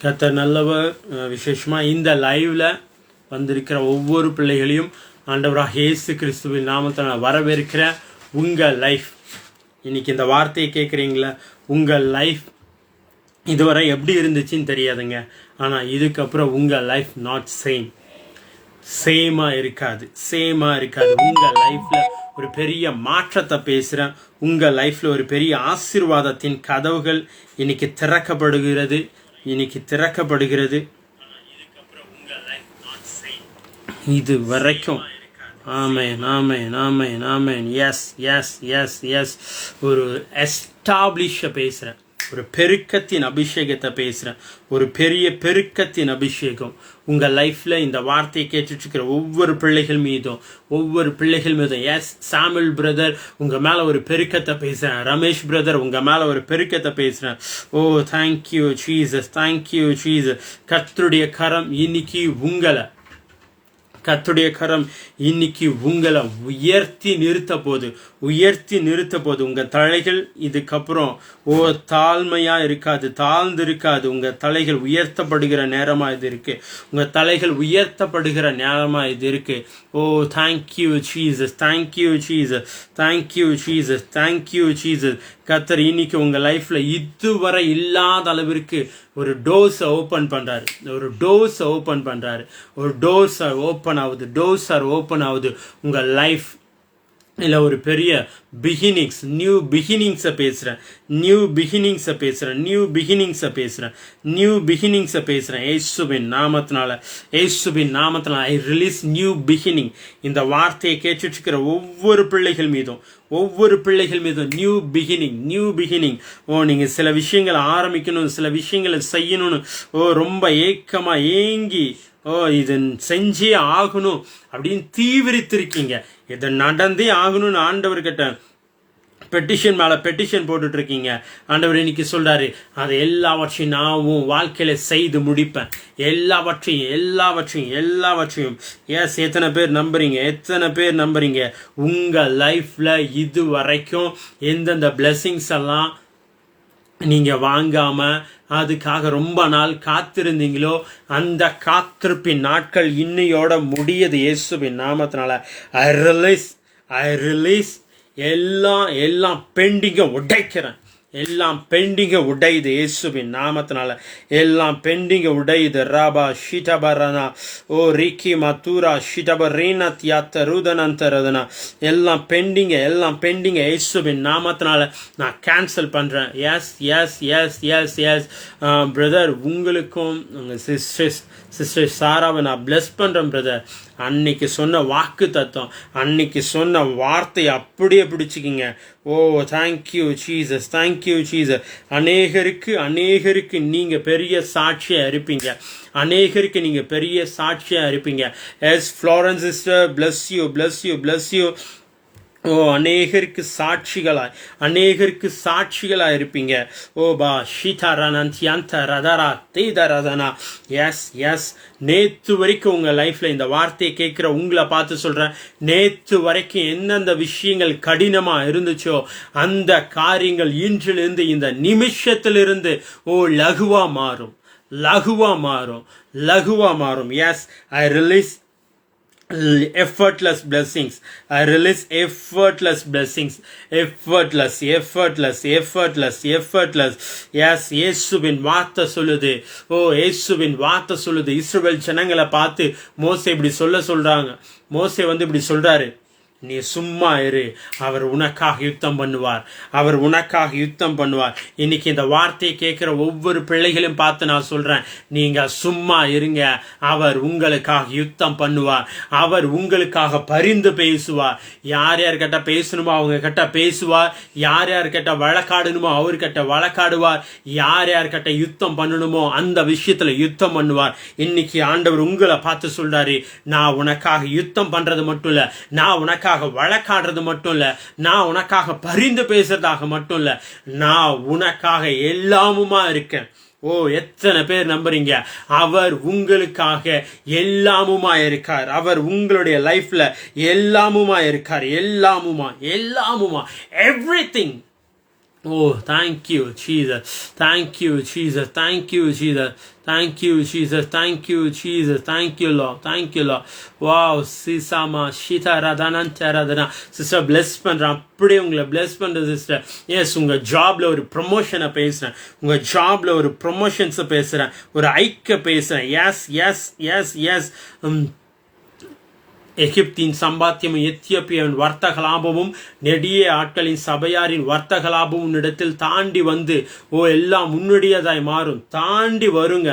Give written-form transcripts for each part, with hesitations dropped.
கர்த்தர் நல்லவர். விசேஷமாக இந்த லைவ்ல வந்திருக்கிற ஒவ்வொரு பிள்ளைகளையும் ஆண்டவராக இயேசு கிறிஸ்துவின் நாமத்தில் வரவேற்கிற உங்கள் லைஃப். இன்னைக்கு இந்த வார்த்தையை கேட்குறீங்களா? உங்கள் லைஃப் இதுவரை எப்படி இருந்துச்சுன்னு தெரியாதுங்க. ஆனால் இதுக்கப்புறம் உங்கள் லைஃப் நாட் சேமாக இருக்காது. உங்கள் லைஃப்பில் ஒரு பெரிய மாற்றத்தை பேசுகிறேன். உங்கள் லைஃப்பில் ஒரு பெரிய ஆசீர்வாதத்தின் கதவுகள் இன்னைக்கு திறக்கப்படுகிறது. இது வரைக்கும் ஆமென். எஸ் ஒரு எஸ்டாப்ளிஷை பேசுகிறேன். ஒரு பெருக்கத்தின் அபிஷேகத்தை பேசுகிறேன். ஒரு பெரிய பெருக்கத்தின் அபிஷேகம் உங்கள் லைஃப்பில் இந்த வார்த்தையை கேட்டுட்ருக்கிற ஒவ்வொரு பிள்ளைகள் மீதும் எஸ் சாமுel பிரதர் உங்கள் மேலே ஒரு பெருக்கத்தை பேசுகிறேன். ரமேஷ் பிரதர் உங்கள் மேலே ஒரு பெருக்கத்தை பேசுகிறேன். ஓ தேங்க்யூ ஜீசஸ். கர்த்தருடைய கரம் இன்னைக்கு உங்களை உயர்த்தி நிறுத்த போது உங்கள் தலைகள் இதுக்கப்புறம் தாழ்மையாக இருக்காது, தாழ்ந்து இருக்காது. உங்கள் தலைகள் உயர்த்தப்படுகிற நேரமாக இது இருக்கு. ஓ தேங்க்யூ ஜீசஸ். கர்த்தர் இன்னைக்கு உங்கள் லைஃப்பில் இதுவரை இல்லாத அளவிற்கு ஒரு டோர்ஸை ஓப்பன் பண்ணுறாரு. டோர்ஸ் ஆர் ஓப்பன் ஆகுது உங்கள் லைஃப். இல்லை ஒரு பெரிய நியூ பிகினிங்ஸை பேசுகிறேன். இயேசுவின் நாமத்தினால ஐ ரிலீஸ் நியூ பிகினிங். இந்த வார்த்தையை கேட்டுட்டு ஒவ்வொரு பிள்ளைகள் மீதும் நியூ பிகினிங். நீங்கள் சில விஷயங்களை ஆரம்பிக்கணும், சில விஷயங்களை செய்யணும்னு ரொம்ப ஏங்கி இது செஞ்சே ஆகணும் அப்படின்னு தீவிரித்திருக்கீங்க. இதை நடந்தே ஆகணும்னு ஆண்டவர்கிட்ட பெட்டிஷன் போட்டுட்டு இருக்கீங்க. ஆண்டவர் இன்னைக்கு சொல்றாரு, அதை எல்லாவற்றையும் நான் உன் வாழ்க்கையில செய்து முடிப்பேன். எல்லாவற்றையும் எஸ். எத்தனை பேர் நம்புறீங்க? உங்க லைஃப்ல இது வரைக்கும் எந்தெந்த பிளெஸிங்ஸ் எல்லாம் நீங்க வாங்காம அதுக்காக ரொம்ப நாள் காத்திருந்தீங்களோ, அந்த காத்திருப்பின் நாட்கள் இன்னையோட முடியது. இயேசுவின் நாமத்தினால ஐ ரிலீஸ் எல்லாம் பெண்டிங்கை உடைக்கிறேன். உடையுது இயேசுவின் நாமத்தினால. உடையுது. ராபா ஷிடபரனா ஓ ரிக்கி மத்தூரா ஷிடபரீனா தியாத்த ரூதனந்தரதனா எல்லாம் பெண்டிங்க இயேசுவின் நாமத்தினால நான் கேன்சல் பண்றேன். எஸ் பிரதர், உங்களுக்கும் உங்க சிஸ்டர் சாராவை நான் பிளஸ் பண்றேன் பிரதர். அன்னைக்கு சொன்ன வாக்கு தத்துவம், அன்னைக்கு சொன்ன வார்த்தையை அப்படியே பிடிச்சிக்கிங்க. ஓ தேங்க்யூ ஜீசஸ். அநேகருக்கு நீங்க பெரிய சாட்சியா இருப்பீங்க. Yes Florence sister, bless you. ஓ அநேகருக்கு சாட்சிகளாய் இருப்பீங்க. ஓ பா ஷிதரனந்தியந்த ரதரா தேதரதனா. எஸ் நேத்து வரைக்கும் உங்க லைஃப்ல இந்த வார்த்தையை கேட்கிற உங்களை பார்த்து சொல்றேன், நேத்து வரைக்கும் எந்தெந்த விஷயங்கள் கடினமா இருந்துச்சோ அந்த காரியங்கள் இன்றிலிருந்து இந்த நிமிஷத்திலிருந்து லகுவா மாறும். S I release effortless blessings. I release effortless blessings. effortless. Yes, இயேசுவின் வார்த்தை சொல்லுது. இஸ்ரவேல் ஜனங்களை பார்த்து மோசே இப்படி சொல்றாங்க. மோசே இப்படி சொல்றாரு, நீ சும்மா இரு, அவர் உனக்காக யுத்தம் பண்ணுவார். இன்னைக்கு இந்த வார்த்தையை கேட்கிற ஒவ்வொரு பிள்ளைகளையும் பார்த்து நான் சொல்றேன், நீங்க சும்மா இருங்க. அவர் உங்களுக்காக யுத்தம் பண்ணுவார். அவர் உங்களுக்காக பரிந்து பேசுவார். யார் கிட்ட பேசணுமோ அவங்க கிட்ட பேசுவார். யார் கிட்ட வழக்காடணுமோ அவர்கிட்ட வழக்காடுவார். யார் கிட்ட யுத்தம் பண்ணணுமோ அந்த விஷயத்துல யுத்தம் பண்ணுவார். இன்னைக்கு ஆண்டவர் உங்களை பார்த்து சொல்றாரு, நான் உனக்காக யுத்தம் பண்றது மட்டும் இல்ல, நான் உனக்காக வழக்காடுறது மட்டும் இல்ல, நான் உனக்காக பரிந்து பேசுறதாக மட்டும் இல்ல, நான் உனக்காக எல்லாமுமா இருக்கேன். ஓ எத்தனை பேர் நம்புறீங்க? அவர் உங்களுக்காக எல்லாமுமா இருக்கார். அவர் உங்களுடைய லைஃப்ல எல்லாமுமா இருக்கார். எல்லாமுமா everything Oh, thank you, Jesus. Thank you, Jesus. Thank you, Jesus. Thank you, Jesus. Thank you, Jesus. Thank you, Lord. Thank you, Lord. Wow, Sisama, Shita Radanan Taradana. Sister, bless பண்றேன். அப்படியே உங்களை bless பண்றேன் sister. S, உங்க ஜாப்ல ஒரு ப்ரொமோஷனை பேசுறேன். உங்க ஜாப்ல ஒரு ப்ரொமோஷன்ஸை பேசுறேன். ஒரு ஐக்க பேசுறேன். எஸ் எஸ் எஸ் எஸ் எகிப்தின் சம்பாத்தியமும் எத்தியோப்பியாவின் வர்த்தக லாபமும் நெடிய ஆட்களின் சபையாரின் வர்த்தக லாபமும் இடத்தில் தாண்டி வந்து எல்லாம் முன்னுடையதாய் மாறும். தாண்டி வருங்க.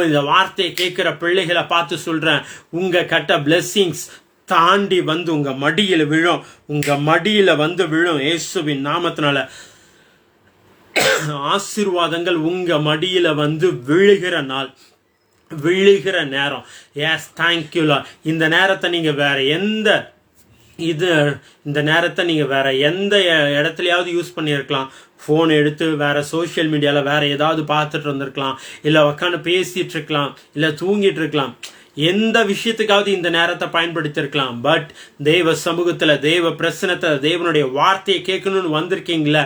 இந்த வார்த்தையை கேட்கிற பிள்ளைகளை பார்த்து சொல்றேன், உங்க கட்ட பிளெஸ்ஸிங்ஸ் தாண்டி வந்து உங்க மடியில விழும். உங்க மடியில வந்து விழும். இயேசுவின் நாமத்தினால ஆசீர்வாதங்கள் உங்க மடியில வந்து விழுகிற நாள், விழுகிற நேரம். எஸ், தேங்க்யூலா. இந்த நேரத்தை நீங்க வேற எந்த இந்த நேரத்தை நீங்க வேற எந்த இடத்துலயாவது யூஸ் பண்ணியிருக்கலாம். ஃபோன் எடுத்து வேற சோஷியல் மீடியால வேற ஏதாவது பார்த்துட்டு இருந்திருக்கலாம், இல்ல உட்காந்து பேசிட்டு இருக்கலாம், இல்ல தூங்கிட்டு இருக்கலாம். எந்த விஷயத்துக்காவது இந்த நேரத்தை பயன்படுத்திருக்கலாம். பட் தெய்வ சமூகத்துல, தெய்வ பிரசனத்துல, தேவனுடைய வார்த்தையை கேட்கணும்னு வந்திருக்கீங்களா?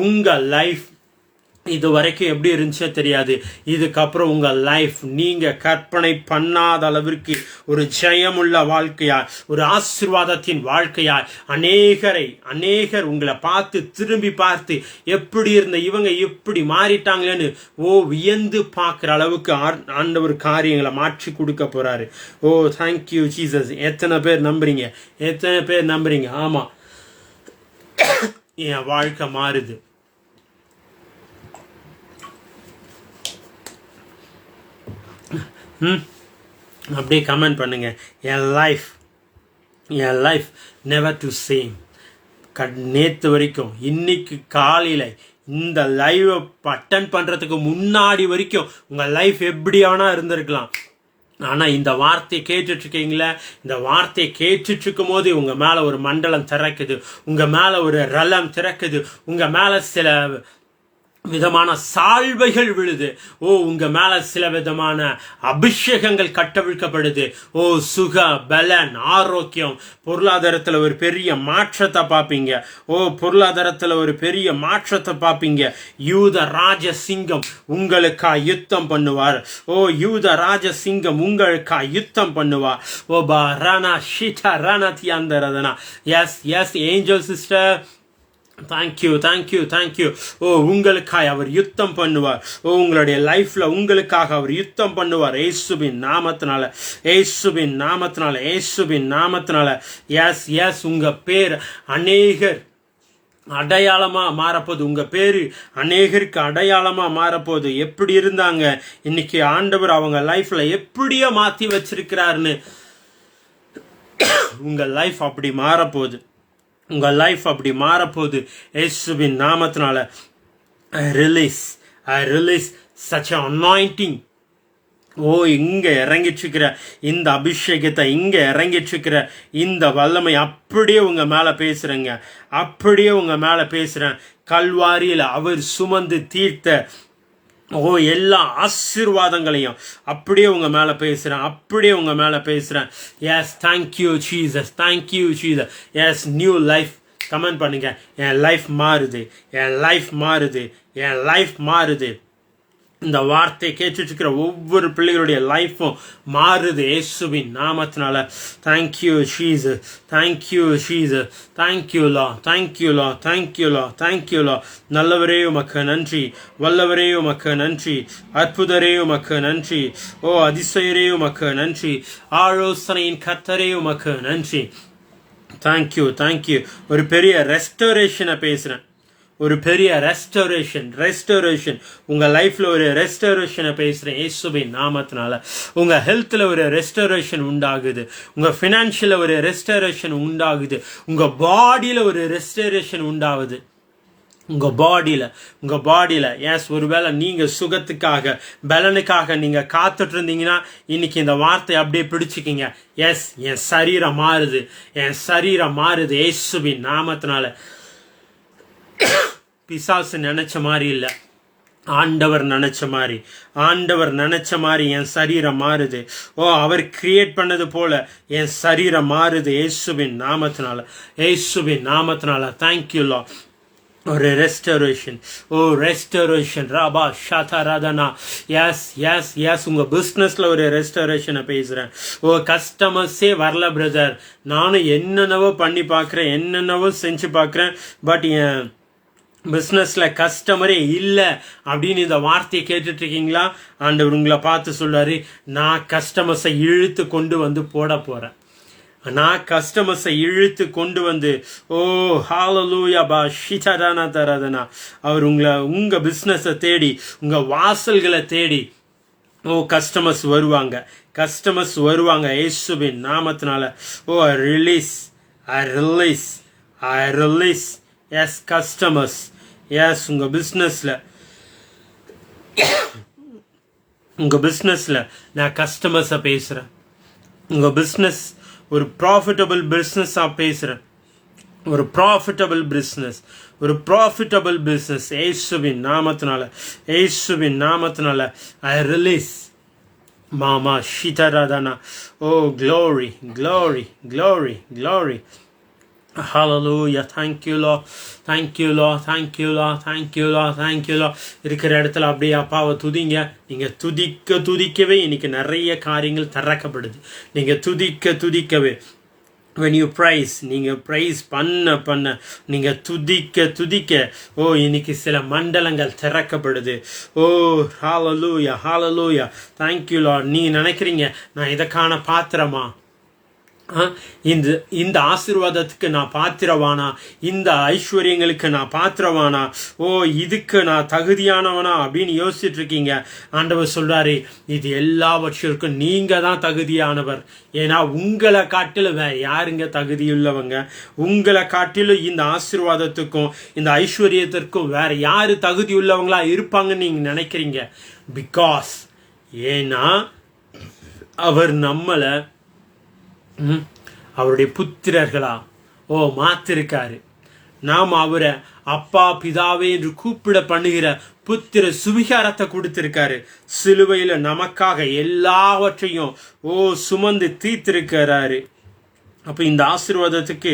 உங்க லைஃப் இது வரைக்கும் எப்படி இருந்துச்சோ தெரியாது. இதுக்கப்புறம் உங்க லைஃப் நீங்க கற்பனை பண்ணாத அளவிற்கு ஒரு ஜெயமுள்ள வாழ்க்கையாய், ஒரு ஆசீர்வாதத்தின் வாழ்க்கையாய் அநேகர் உங்களை பார்த்து திரும்பி பார்த்து எப்படி இருந்த இவங்க இப்படி மாறிட்டாங்களேன்னு வியந்து பார்க்குற அளவுக்கு ஆண்டவர் காரியங்களை மாற்றி கொடுக்க போறாரு. Thank you Jesus. எத்தனை பேர் நம்புறீங்க? எத்தனை பேர் நம்புறீங்க? ஆமா, என் வாழ்க்கை மாறுது. அப்படியே கமெண்ட் பண்ணுங்க. என் லைஃப் நெவர் டு சேம். நேற்று வரைக்கும், இன்னைக்கு காலையில் இந்த லைவ் அட்டன் பண்றதுக்கு முன்னாடி வரைக்கும் உங்க லைஃப் எப்படியானா இருந்திருக்கலாம். ஆனா இந்த வார்த்தையை கேட்டுட்டு இருக்கீங்களா? இந்த வார்த்தையை கேட்டுட்டு இருக்கும் போது உங்க மேல ஒரு மண்டலம் திறக்குது, உங்க மேல ஒரு ரலம் திறக்குது, உங்க மேல சில விதமான சால்வைகள் விழுது. உங்க மேல சில விதமான அபிஷேகங்கள் கட்டவிழ்க்கப்படுது. சுக பலன், ஆரோக்கியம், பொருளாதாரத்துல ஒரு பெரிய மாற்றத்தை பார்ப்பீங்க. பொருளாதாரத்துல ஒரு பெரிய மாற்றத்தை பார்ப்பீங்க. யூத ராஜ சிங்கம் உங்களுக்கா யுத்தம் பண்ணுவார். யூத ராஜ சிங்கம் உங்களுக்கா யுத்தம் பண்ணுவார். ராணா ஷிட்டா ராணா தியாந்தரதனா. Yes yes Angel sister, thank you. உங்களுக்காக அவர் யுத்தம் பண்ணுவார். உங்களுடைய லைஃப்ல உங்களுக்காக அவர் யுத்தம் பண்ணுவார். இயேசுவின் நாமத்தினால. எஸ் எஸ், உங்க பேர் அநேகர் அடையாளமா மாறப்போது. உங்க பேரு அநேகருக்கு அடையாளமா மாறப்போது. எப்படி இருந்தாங்க, இன்னைக்கு ஆண்டவர் அவங்க லைஃப்ல எப்படியோ மாத்தி வச்சிருக்கிறாருன்னு உங்க லைஃப் அப்படி மாறப்போகுது. உங்க லைஃப் அப்படி மாறப்போகுது. இயேசுவின் நாமத்தினால I release such an anointing. இங்க இறங்கிச்சுக்கிற இந்த அபிஷேகத்தை, இங்க இறங்கிச்சுக்கிற இந்த வல்லமை அப்படியே உங்க மேல பேசுறேங்க. அப்படியே உங்க மேல பேசுறேன். கல்வாரியில அவர் சுமந்து தீர்த்த எல்லா ஆசீர்வாதங்களையும் அப்படியே உங்க மேல பேசுறேன். S, thank you Jesus. S, new life. Comment பண்ணுங்க, என் லைஃப் மாறுது. இந்த வார்த்தையை கேட்டுட்டு இருக்கிற ஒவ்வொரு பிள்ளைகளுடைய லைஃப்பும் மாறுது இயேசுவின் நாமத்தினால. Thank you Jesus. தேங்க்யூ லா. நல்லவரே உமக்கு நன்றி, வல்லவரே உமக்கு நன்றி, அற்புதரே உமக்கு நன்றி, அதிசயரே உமக்கு நன்றி, ஆலோசனையின் கர்த்தரே உமக்கு நன்றி. தேங்க்யூ. ஒரு பெரிய ரெஸ்டோரேஷனை பேசுறேன். ஒரு பெரிய ரெஸ்டோரேஷன் உங்க லைஃப்ல ஒரு ரெஸ்டோரேஷனை பேசுறேன் இயேசுவின் நாமத்தினால. உங்க ஹெல்த்ல ஒரு ரெஸ்டோரேஷன் உண்டாகுது. உங்க ஃபினான்ஷியல ஒரு ரெஸ்டோரேஷன் உண்டாகுது. உங்க பாடியில ஒரு ரெஸ்டோரேஷன் உண்டாகுது. உங்க பாடியில எஸ், ஒருவேளை நீங்க சுகத்துக்காக, பலனுக்காக நீங்க காத்துட்டு இருந்தீங்கன்னா இன்னைக்கு இந்த வார்த்தை அப்படியே பிடிச்சிக்கிங்க. எஸ், என் சரீரம் மாறுது இயேசுவின் நாமத்தினால. பிசாசு நினைச்ச மாதிரி இல்ல, ஆண்டவர் நினைச்ச மாதிரி என் சரீரம் மாறுது. அவர் கிரியேட் பண்ணது போல என் சரீரம் மாறுது இயேசுவின் நாமத்தினால. தேங்க்யூ லா. ஒரு ரெஸ்டரேஷன். ரெஸ்டரேஷன் ராபா ஷாதாராதனா. எஸ் உங்கள் பிஸ்னஸில் ஒரு ரெஸ்டரேஷனை பேசுகிறேன். கஸ்டமர்ஸே வரல பிரதர், நானும் என்னென்னவோ பண்ணி பார்க்குறேன், என்னென்னவோ செஞ்சு பார்க்குறேன், பட் என் பிஸ்னஸில் கஸ்டமரே இல்லை அப்படின்னு இந்த வார்த்தையை கேட்டுட்ருக்கீங்களா? ஆண்டவர் உங்களை பார்த்து சொல்றாரு, நான் கஸ்டமர்ஸை இழுத்து கொண்டு வந்து போட போகிறேன். நான் கஸ்டமர்ஸை இழுத்து கொண்டு வந்து ஹalleluya பா ஷிதரானா தரதனா. அவர் உங்கள் பிஸ்னஸை தேடி, உங்கள் வாசல்களை தேடி கஸ்டமர்ஸ் வருவாங்க, கஸ்டமர்ஸ் வருவாங்க இயேசுவின் நாமத்தினால. I release S customers. S உங்கள் பிஸ்னஸில் நான் கஸ்டமர்ஸை பேசுகிறேன். உங்கள் பிஸ்னஸ் ஒரு ப்ராஃபிட்டபிள் பிஸ்னஸாக பேசுகிறேன். ஒரு ப்ராஃபிட்டபிள் பிஸ்னஸ் இயேசுவின் நாமத்தினால ஐ ரிலீஸ் மாமா ஷிதராதனா. glory. Hallelujah. Thank you Lord. இருக்கிற இடத்துல அப்படியே அப்பாவை துதிங்க. நீங்கள் துதிக்கவே இன்னைக்கு நிறைய காரியங்கள் திறக்கப்படுது. நீங்கள் துதிக்கவே when you praise, நீங்கள் ப்ரைஸ் பண்ண நீங்கள் துதிக்க இன்னைக்கு சில மண்டலங்கள் திறக்கப்படுது. hallelujah. Thank you Lord. நீ நினைக்கிறீங்க நான் இதற்கான பாத்திரமா, இந்த ஆசீர்வாதத்துக்கு நான் பாத்திரவானா, இந்த ஐஸ்வர்யங்களுக்கு நான் பாத்திரவானா, இதுக்கு நான் தகுதியானவனா அப்படின்னு யோசிச்சுட்டு இருக்கீங்க. ஆண்டவர் சொல்றாரு, இது எல்லாவற்றிற்கும் நீங்க தான் தகுதியானவர். ஏன்னா உங்களை காட்டிலும் யாருங்க தகுதியுள்ளவங்க? உங்களை காட்டிலும் இந்த ஆசீர்வாதத்துக்கும் இந்த ஐஸ்வர்யத்திற்கும் வேற யாரு தகுதியுள்ளவங்களா இருப்பாங்கன்னு நீங்க நினைக்கிறீங்க? பிகாஸ் ஏன்னா அவர் நம்மளை அவருடைய புத்திரர்களா மாத்திருக்காரு. நாம் அவரை அப்பா பிதாவே என்று கூப்பிட பண்ணுகிற புத்திர சுவிகாரத்தை கொடுத்திருக்காரு. சிலுவையில நமக்காக எல்லாவற்றையும் சுமந்து தீர்த்திருக்கிறாரு. அப்போ இந்த ஆசீர்வாதத்துக்கு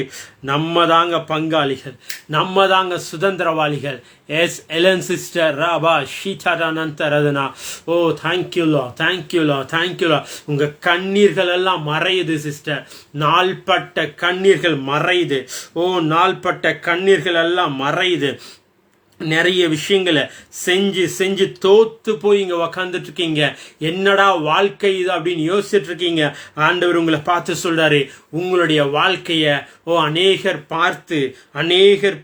நம்ம தாங்க பங்காளிகள், நம்ம தாங்க சுதந்திரவாளிகள். எஸ் எலன் சிஸ்டர் ராபா ஷீதானந்தரதனா. தேங்க்யூ லா. உங்க கண்ணீர்கள் எல்லாம் மறையுது சிஸ்டர். நாள்பட்ட கண்ணீர்கள் மறையுது. நாள்பட்ட கண்ணீர்கள் எல்லாம் மறையுது. நிறைய விஷயங்களை செஞ்சு தோத்து போய் இங்க உக்காந்துட்டு இருக்கீங்க. என்னடா வாழ்க்கை இது அப்படின்னு யோசிச்சுட்டு இருக்கீங்க. ஆண்டவர் உங்களை பார்த்து சொல்றாரு, உங்களுடைய வாழ்க்கைய அநேகர்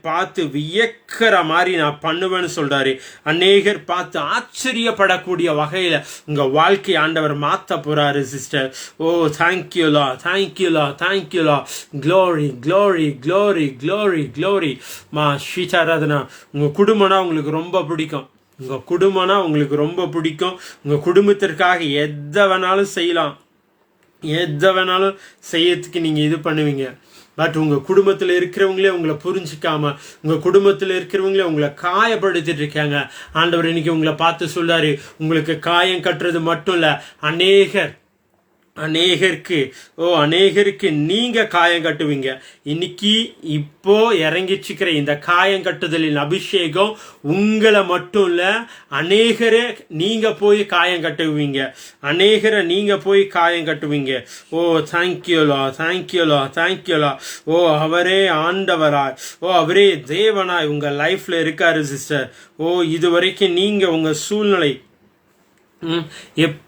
பார்த்து வியக்கிற மாதிரி நான் பண்ணுவேன்னு சொல்றாரு. அநேகர் பார்த்து ஆச்சரியப்படக்கூடிய வகையில உங்க வாழ்க்கை ஆண்டவர் மாத்த போறாரு சிஸ்டர். தேங்க்யூ லா. glory மா ஸ்ரீதாராதனா. உங்க குடும்பம்னா உங்களுக்கு ரொம்ப பிடிக்கும். உங்க குடும்பத்திற்காக எதை வேணாலும் செய்யறதுக்கு நீங்க இது பண்ணுவீங்க. பட் உங்க குடும்பத்தில் இருக்கிறவங்களே உங்களை புரிஞ்சிக்காம, உங்க குடும்பத்தில் இருக்கிறவங்களே உங்களை காயப்படுத்திட்டு இருக்காங்க. ஆண்டவர் இன்னைக்கு உங்களை பார்த்து சொல்றாரு, உங்களுக்கு காயம் கட்டுறது மட்டும் இல்ல, அநேகருக்கு நீங்க காயம் கட்டுவீங்க. இப்போ இறங்கிச்சுக்கிற இந்த காயம் கட்டுதலின் அபிஷேகம் உங்களை மட்டும் இல்ல, அநேகரை நீங்க போய் காயம் கட்டுவீங்க. தேங்க்யூ லா. அவரே ஆண்டவராய், அவரே தேவனாய் உங்க லைஃப்ல இருக்காரு சிஸ்டர். இது வரைக்கும் நீங்க உங்க சூழ்நிலை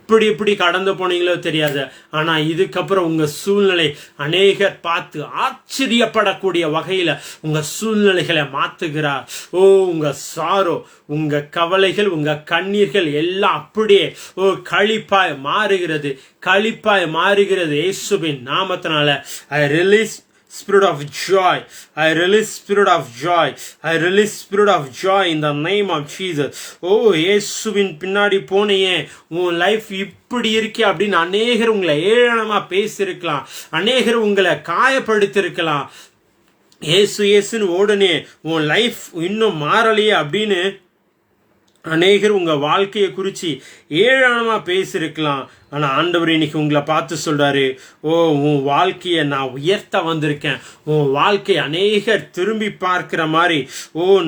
எப்படி கடந்து போனீங்களோ தெரியாது. ஆனா இதுக்கப்புறம் உங்க சூழ்நிலை அநேகர் பார்த்து ஆச்சரியப்படக்கூடிய வகையில உங்க சூழ்நிலைகளை மாத்துகிறார். உங்க சாரோ, உங்க கவலைகள், உங்க கண்ணீர்கள் எல்லாம் அப்படியே களிப்பாய் மாறுகிறது இயேசுவின் நாமத்தினால. I release spirit of joy. I release spirit of joy in the name of Jesus. இயேசுவின் பின்னாடி போனே உன் லைஃப் இப்படி இருக்கே அப்படின்னு அநேகர் உங்களை ஏளனமா பேசியிருக்கலாம், அநேகர் உங்களை காயப்படுத்திருக்கலாம். இயேசுன்னு உடனே உன் லைஃப் இன்னும் மாறலையே அப்படின்னு அநேகர் உங்க வாழ்க்கையை குறித்து ஏளனமா பேசியிருக்கலாம். ஆனா ஆண்டவர் இன்னைக்கு உங்களை பார்த்து சொல்றாரு, ஓ உன் வாழ்க்கையை நான் உயர்த்த வந்திருக்கேன். உன் வாழ்க்கை அநேகர் திரும்பி பார்க்கிற மாதிரி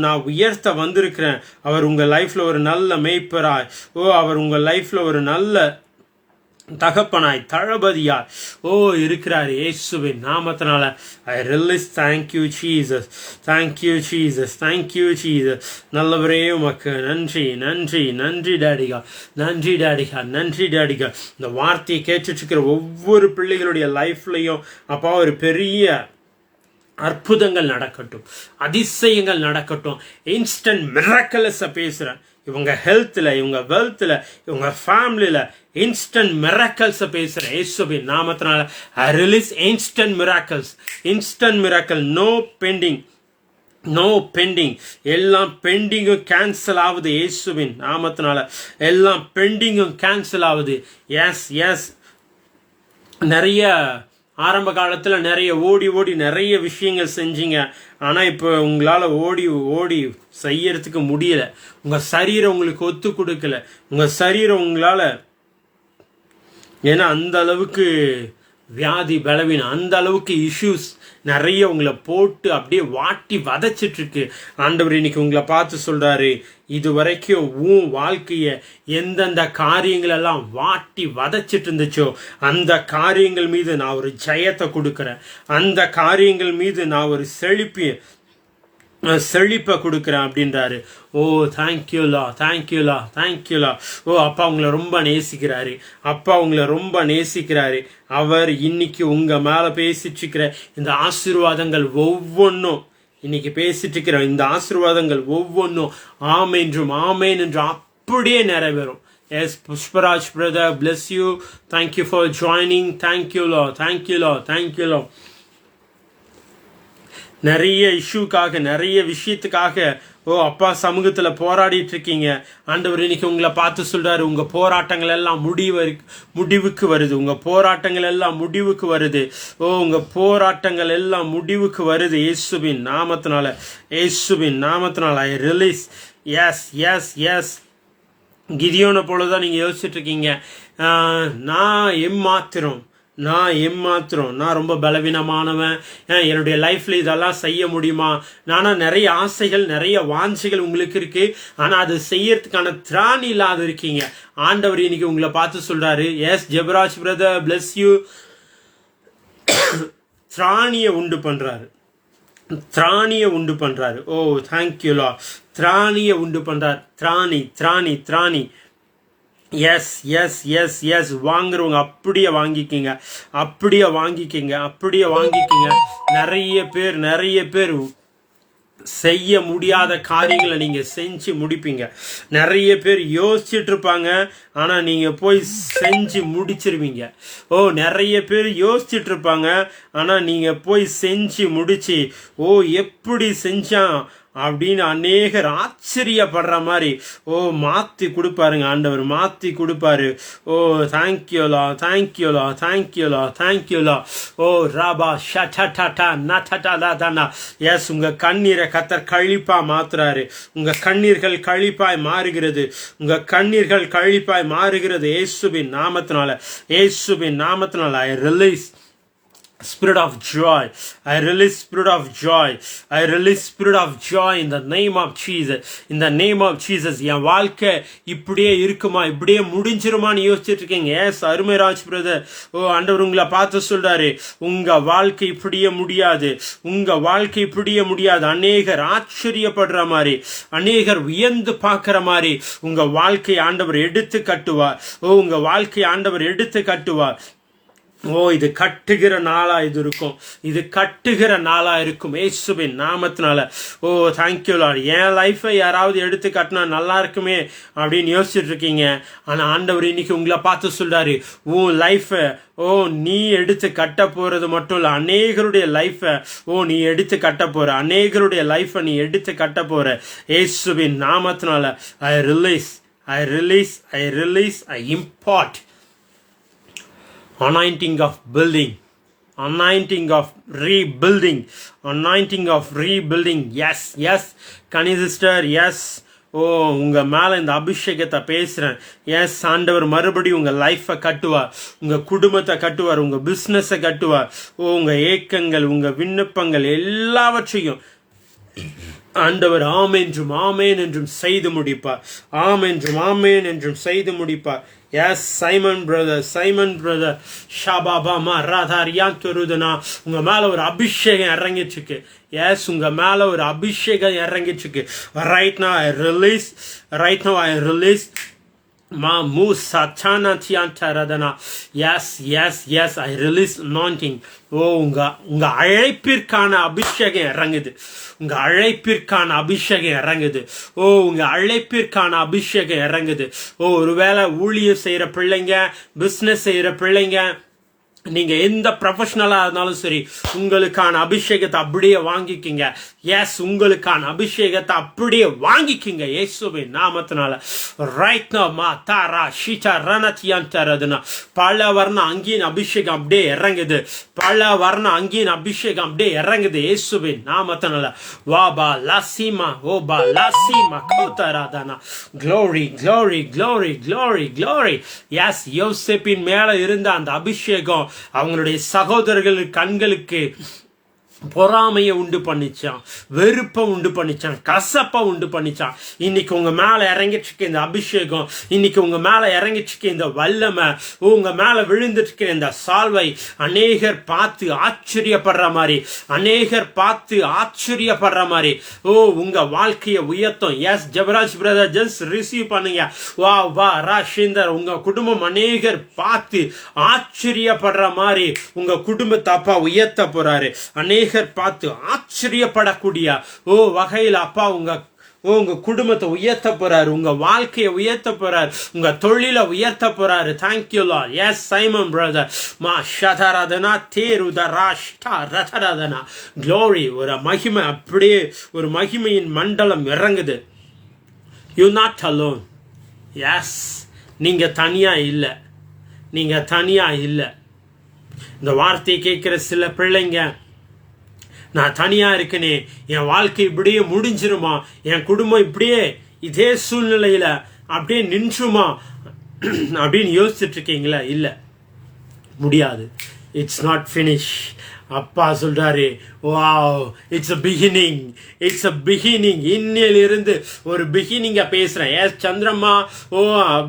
நான் உயர்த்த வந்திருக்கிறேன். அவர் உங்க லைஃப்ல ஒரு நல்ல மேய்ப்பராய், அவர் உங்க லைஃப்ல ஒரு நல்ல தகப்பனாய் தளபதியாய் இருக்கிறார் இயேசுவின் நாமத்தினால. I release. Thank you Jesus, thank you Jesus, thank you Jesus. நல்லவரே உமக்கு நன்றி, நன்றி, நன்றி டாடிகா, நன்றி டாடிகா, நன்றி டாடிகா. இந்த வார்த்தையை கேட்டுட்டு இருக்கிற ஒவ்வொரு பிள்ளைகளுடைய லைஃப்லையும் அப்பா ஒரு பெரிய அற்புதங்கள் நடக்கட்டும், அதிசயங்கள் நடக்கட்டும். இன்ஸ்டன்ட் மிராக்கிள்ஸை பேசுகிறேன். இவங்க ஹெல்த்தில், இவங்க வெல்த்தில், இவங்க ஃபேமிலியில் இன்ஸ்டன்ட் மிராக்கிள்ஸை பேசுகிறேன் இயேசுவின் நாமத்தினால. I release instant miracles, instant miracle. No pending, no pending. எல்லாம் பெண்டிங்கும் கேன்சல் ஆகுது இயேசுவின் நாமத்தினால. எல்லாம் பெண்டிங்கும் கேன்சல் ஆகுது. Yes yes. நிறைய ஆரம்ப காலத்தில் நிறைய ஓடி ஓடி நிறைய விஷயங்கள் செஞ்சீங்க. ஆனால் இப்போ உங்களால் ஓடி ஓடி செய்யறதுக்கு முடியல. உங்கள் சரீரம் உங்களுக்கு ஒத்து கொடுக்கல. உங்கள் சரீரம் உங்களால், ஏன்னா அந்த அளவுக்கு வியாதி பலவீனம், அந்த அளவுக்கு இஷ்யூஸ் நிறைய உங்களை போட்டு அப்படியே வாட்டி வதச்சிட்டு இருக்கு. ஆண்டவர் இன்னைக்கு உங்களை பார்த்து சொல்றாரு, இது வரைக்கும் உன் வாழ்க்கைய எந்தெந்த காரியங்கள் எல்லாம் வாட்டி வதச்சிட்டு இருந்துச்சோ அந்த காரியங்கள் மீது நான் ஒரு ஜெயத்தை கொடுக்குறேன். அந்த காரியங்கள் மீது நான் ஒரு செழிப்பை கொடுக்குறேன் அப்படின்றாரு. தேங்க்யூலா, தேங்க்யூலா, தேங்க்யூலா. அப்பா உங்களை ரொம்ப நேசிக்கிறாரு. அப்பா உங்களை ரொம்ப நேசிக்கிறாரு. அவர் இன்னைக்கு உங்க மேல பேசிட்டு இருக்கிற இந்த ஆசீர்வாதங்கள் ஒவ்வொன்றும், இன்னைக்கு பேசிட்டு இருக்கிற இந்த ஆசீர்வாதங்கள் ஒவ்வொன்றும் ஆமென் என்றும் ஆமென் என்று அப்படியே நிறைவேறும். Yes, Pushparaj brother, bless you. Thank you for joining. Thank you Lord, thank you Lord, thank you Lord. நிறைய இஷ்யூக்காக, நிறைய விஷயத்துக்காக அப்பா சமூகத்தில் போராடிட்டு இருக்கீங்க. ஆண்டவர் இன்னைக்கு உங்களை பார்த்து சொல்றாரு, உங்க போராட்டங்கள் எல்லாம் முடிவுக்கு வருது. உங்க போராட்டங்கள் எல்லாம் முடிவுக்கு வருது. உங்க போராட்டங்கள் எல்லாம் முடிவுக்கு வருது இயேசுவின் நாமத்தினால, இயேசுவின் நாமத்தினால. I release. Yes yes yes. கிதியோனை போலதான் நீங்க யோசிச்சுட்டு இருக்கீங்க, நான் ஏமாத்திரம், நான் ரொம்ப பலவீனமானவன், என்னுடைய லைஃப்ல இதெல்லாம் செய்ய முடியுமா? நானா நிறைய ஆசைகள், நிறைய வாஞ்சைகள் உங்களுக்கு இருக்கு, ஆனா அது செய்யறதுக்கான திராணி இல்லாத இருக்கீங்க. ஆண்டவர் இன்னைக்கு உங்களை பார்த்து சொல்றாரு, yes Jebaraj brother, bless you. திராணியை உண்டு பண்றாரு, திராணியை உண்டு பண்றாரு. தேங்க்யூலா. திராணியை உண்டு பண்றார். திராணி, திராணி, திராணி. S yes yes S. வாங்குறவங்க அப்படியே வாங்கிக்கிங்க, அப்படியே வாங்கிக்கிங்க, அப்படியே வாங்கிக்கிங்க. நிறைய பேர் செய்ய முடியாத காரியங்களை நீங்க செஞ்சு முடிப்பீங்க. நிறைய பேர் யோசிச்சுட்டு இருப்பாங்க, ஆனா நீங்க போய் செஞ்சு முடிச்சிருவீங்க. நிறைய பேர் யோசிச்சுட்டு இருப்பாங்க, ஆனா நீங்க போய் செஞ்சு முடிச்சு எப்படி செஞ்சான் அப்படின்னு அநேகர் ஆச்சரியப்படுற மாதிரி மாத்தி கொடுப்பாருங்க ஆண்டவர், மாத்தி கொடுப்பாரு. தேங்க்யூலா, தேங்க்யூலா, தேங்க்யூலா, தேங்க்யூலா. ராபா ஷட்டா நட்டா. எஸ், உங்க கண்ணீரை கத்தர் கழிப்பா மாத்துறாரு. உங்க கண்ணீர்கள் கழிப்பாய் மாறுகிறது. உங்க கண்ணீர்கள் கழிப்பாய் மாறுகிறது இயேசுவின் நாமத்தினால, இயேசுவின் நாமத்தினால. I release spirit of joy. I release spirit of joy. I release spirit of joy in the name of Jesus. In the name of Jesus. என் வாழ்க்கை இப்படியே இருக்குமா, இப்படியே முடிஞ்சிருமான்னு யோசிச்சுட்டு இருக்கீங்க. எஸ் அருமைராஜ் பிரதர், ஆண்டவர் உங்களை பார்த்து சொல்றாரு, உங்க வாழ்க்கை இப்படியே முடியாது, உங்க வாழ்க்கை இப்படியே முடியாது. அநேகர் ஆச்சரியப்படுற மாதிரி, அநேகர் வியந்து பார்க்கிற மாதிரி உங்க வாழ்க்கை ஆண்டவர் எடுத்து கட்டுவார். உங்க வாழ்க்கை ஆண்டவர் எடுத்து கட்டுவார். இது கட்டுகிற நாளா இது இருக்கும், இது கட்டுகிற நாளா இருக்கும் இயேசுவின் நாமத்தினால. Thank you Lord. என் லைஃபை யாராவது எடுத்து கட்டினா நல்லா இருக்குமே அப்படின்னு யோசிச்சுட்டு இருக்கீங்க. ஆனா ஆண்டவர் இன்னைக்கு உங்களை பார்த்து சொல்றாரு, உன் லைஃபை நீ எடுத்து கட்ட போறது மட்டும் இல்ல, அநேகருடைய லைஃபை நீ எடுத்து கட்ட போற, அநேகருடைய லைஃபை நீ எடுத்து கட்ட போற இயேசுவின் நாமத்தினால. I release, I release, I release, I impart anointing of building, anointing of rebuilding, anointing of rebuilding. Yes, yes, Kani sister, yes. ஓ உங்க மேல இந்த அபிஷேகத்தை பேசுறேன். எஸ் ஆண்டவர் மறுபடியும் உங்க லைஃபை கட்டுவார், உங்க குடும்பத்தை கட்டுவார், உங்க பிசினஸை கட்டுவார். ஓ உங்க ஏக்கங்கள், உங்க விண்ணப்பங்கள் எல்லாவற்றையும் ஆண்டவர் ஆம் என்றும் ஆமேன் என்றும் செய்து முடிப்பார். ஆம் என்றும் ஆமேன் என்றும் செய்து முடிப்பார். எஸ் சைமன் பிரதர் ஷாபாபாமா ராதாரியான் தொருதுனா உங்க மேல ஒரு அபிஷேகம் இறங்கிச்சுக்கு. எஸ் உங்க மேல ஒரு அபிஷேகம் இறங்கிச்சுக்கு. Right now I release Ma musatana tiantaradana. Yes, I release anointing. ஓ உங்க அழைப்பிற்கான அபிஷேகம் இறங்குது. உங்க அழைப்பிற்கான அபிஷேகம் இறங்குது. ஓ உங்க அழைப்பிற்கான அபிஷேகம் இறங்குது. ஓ ஒருவேளை ஊழியம் செய்யற பிள்ளைங்க, பிசினஸ் செய்யற பிள்ளைங்க, நீங்க எந்த ப்ரொஃபஷனலா இருந்தாலும் சரி, உங்களுக்கான அபிஷேகத்தை அப்படியே வாங்கிக்கிங்க. எஸ் உங்களுக்கான அபிஷேகத்தை அப்படியே வாங்கிக்கிங்க இயேசுவின் நாமத்தினால. ரைட் நவ மா தாரா ஷீட்டா ரணத்தியான் தரதுனா பல வர்ண அங்கீன் அபிஷேகம் அப்படியே இறங்குது. பல வர்ண அங்கீன் அபிஷேகம் அப்படியே இறங்குது இயேசுவின் நாமத்தினால. வாபா லாசிமா ஓபா லாசிமா கோதராதனா. Glory glory glory glory glory. Yes யோசேப்பின் மேல இருந்த அந்த அபிஷேகம் அவங்களுடைய சகோதரர்கள் கண்களுக்கு பொறாமையை உண்டு பண்ணிச்சான், வெறுப்பை உண்டு பண்ணிச்சான், கசப்பை உண்டு பண்ணிச்சான். இன்னைக்கு உங்க மேல இறங்கிட்டு இந்த அபிஷேகம், இன்னைக்கு உங்க மேல இறங்கிட்டு இந்த வல்லமை, உங்க மேல விழுந்துட்டு இந்த சால்வை அநேகர் பார்த்து ஆச்சரியப்படுற மாதிரி, அநேகர் பார்த்து ஆச்சரியப்படுற மாதிரி ஓ உங்க வாழ்க்கையை உயர்த்தும். S Jebaraj brother just receive பண்ணுங்க. வா ராஷேந்தர் உங்க குடும்பம் அநேகர் பார்த்து ஆச்சரியப்படுற மாதிரி உங்க குடும்பத்தை அப்பா உயர்த்த போறாரு. பார்த்து ஆச்சரியப்படக்கூடிய வகையில் அப்பா உங்க குடும்பத்தை உயர்த்த போறாரு, உங்க வாழ்க்கையை உயர்த்த போறாரு, உங்க தொழிலை உயர்த்த போறாரு. Thank you Lord. S Simon brother மா ஷதரதனா தேருதராஷ்டா ரதரதனா. க்ளோரி ஒரு மகிமை, அப்படியே ஒரு மகிமையின் மண்டலம் இறங்குது. You not alone. எஸ் நீங்க தனியா இல்லை, நீங்க தனியா இல்லை. இந்த வார்த்தையை கேட்கிற சில பிள்ளைங்க, நான் தனியா இருக்கனே, என் வாழ்க்கை இப்படியே முடிஞ்சிருமா, என் குடும்பம் இப்படியே இதே சூழ்நிலையில அப்படியே நின்றுமா அப்படின்னு யோசிச்சுட்டு இருக்கீங்களா? இல்ல, முடியாது. It's not finish. அப்பா சொல்றாரு, wow it's a beginning, it's a beginning. இன்னிலிருந்து ஒரு பிகினிங்க பேசுறேன். எஸ் சந்திரம்மா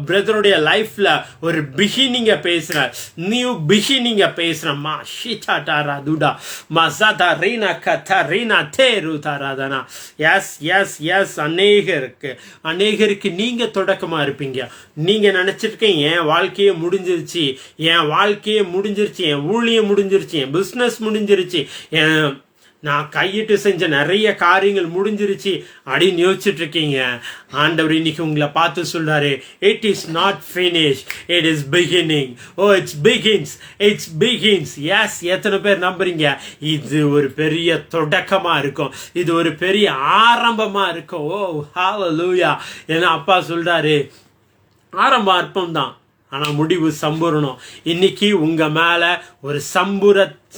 பிரதருடைய லைஃப்ல ஒரு பிகினிங்க பேசுறேன், நியூ பிகினிங்க பேசுறேன். மா ஷிட்டாரா துடா மசாதா ரீனா கதா ரீனா தேரு தாராதனா. எஸ் அநேகருக்கு நீங்க தொடக்கமா இருப்பீங்க. நீங்க நினைச்சிருக்கீங்க என் வாழ்க்கையே முடிஞ்சிருச்சு, என் வாழ்க்கையே முடிஞ்சிருச்சு, என் ஊழியம் முடிஞ்சிருச்சு, என் பிசினஸ் முடிஞ்சிருச்சு, நான் கையிட்டு செஞ்ச நிறைய காரியங்கள் முடிஞ்சிருச்சு அப்படின்னு யோசிச்சுட்டு இருக்கீங்க. ஆண்டவர் இன்னைக்கு உங்களை பார்த்து சொல்றாரு, it is not finish, it is beginning. It's begins. S எத்தனை பேர் நம்புறீங்க? இது ஒரு பெரிய தொடக்கமா இருக்கும், இது ஒரு பெரிய ஆரம்பமா இருக்கும். ஓ ஹல்லேலூயா. ஏன்னா அப்பா சொல்றாரு, ஆரம்பம் அற்பம் தான், ஆனா முடிவு சம்பூரணம். இன்னைக்கு உங்க மேல ஒரு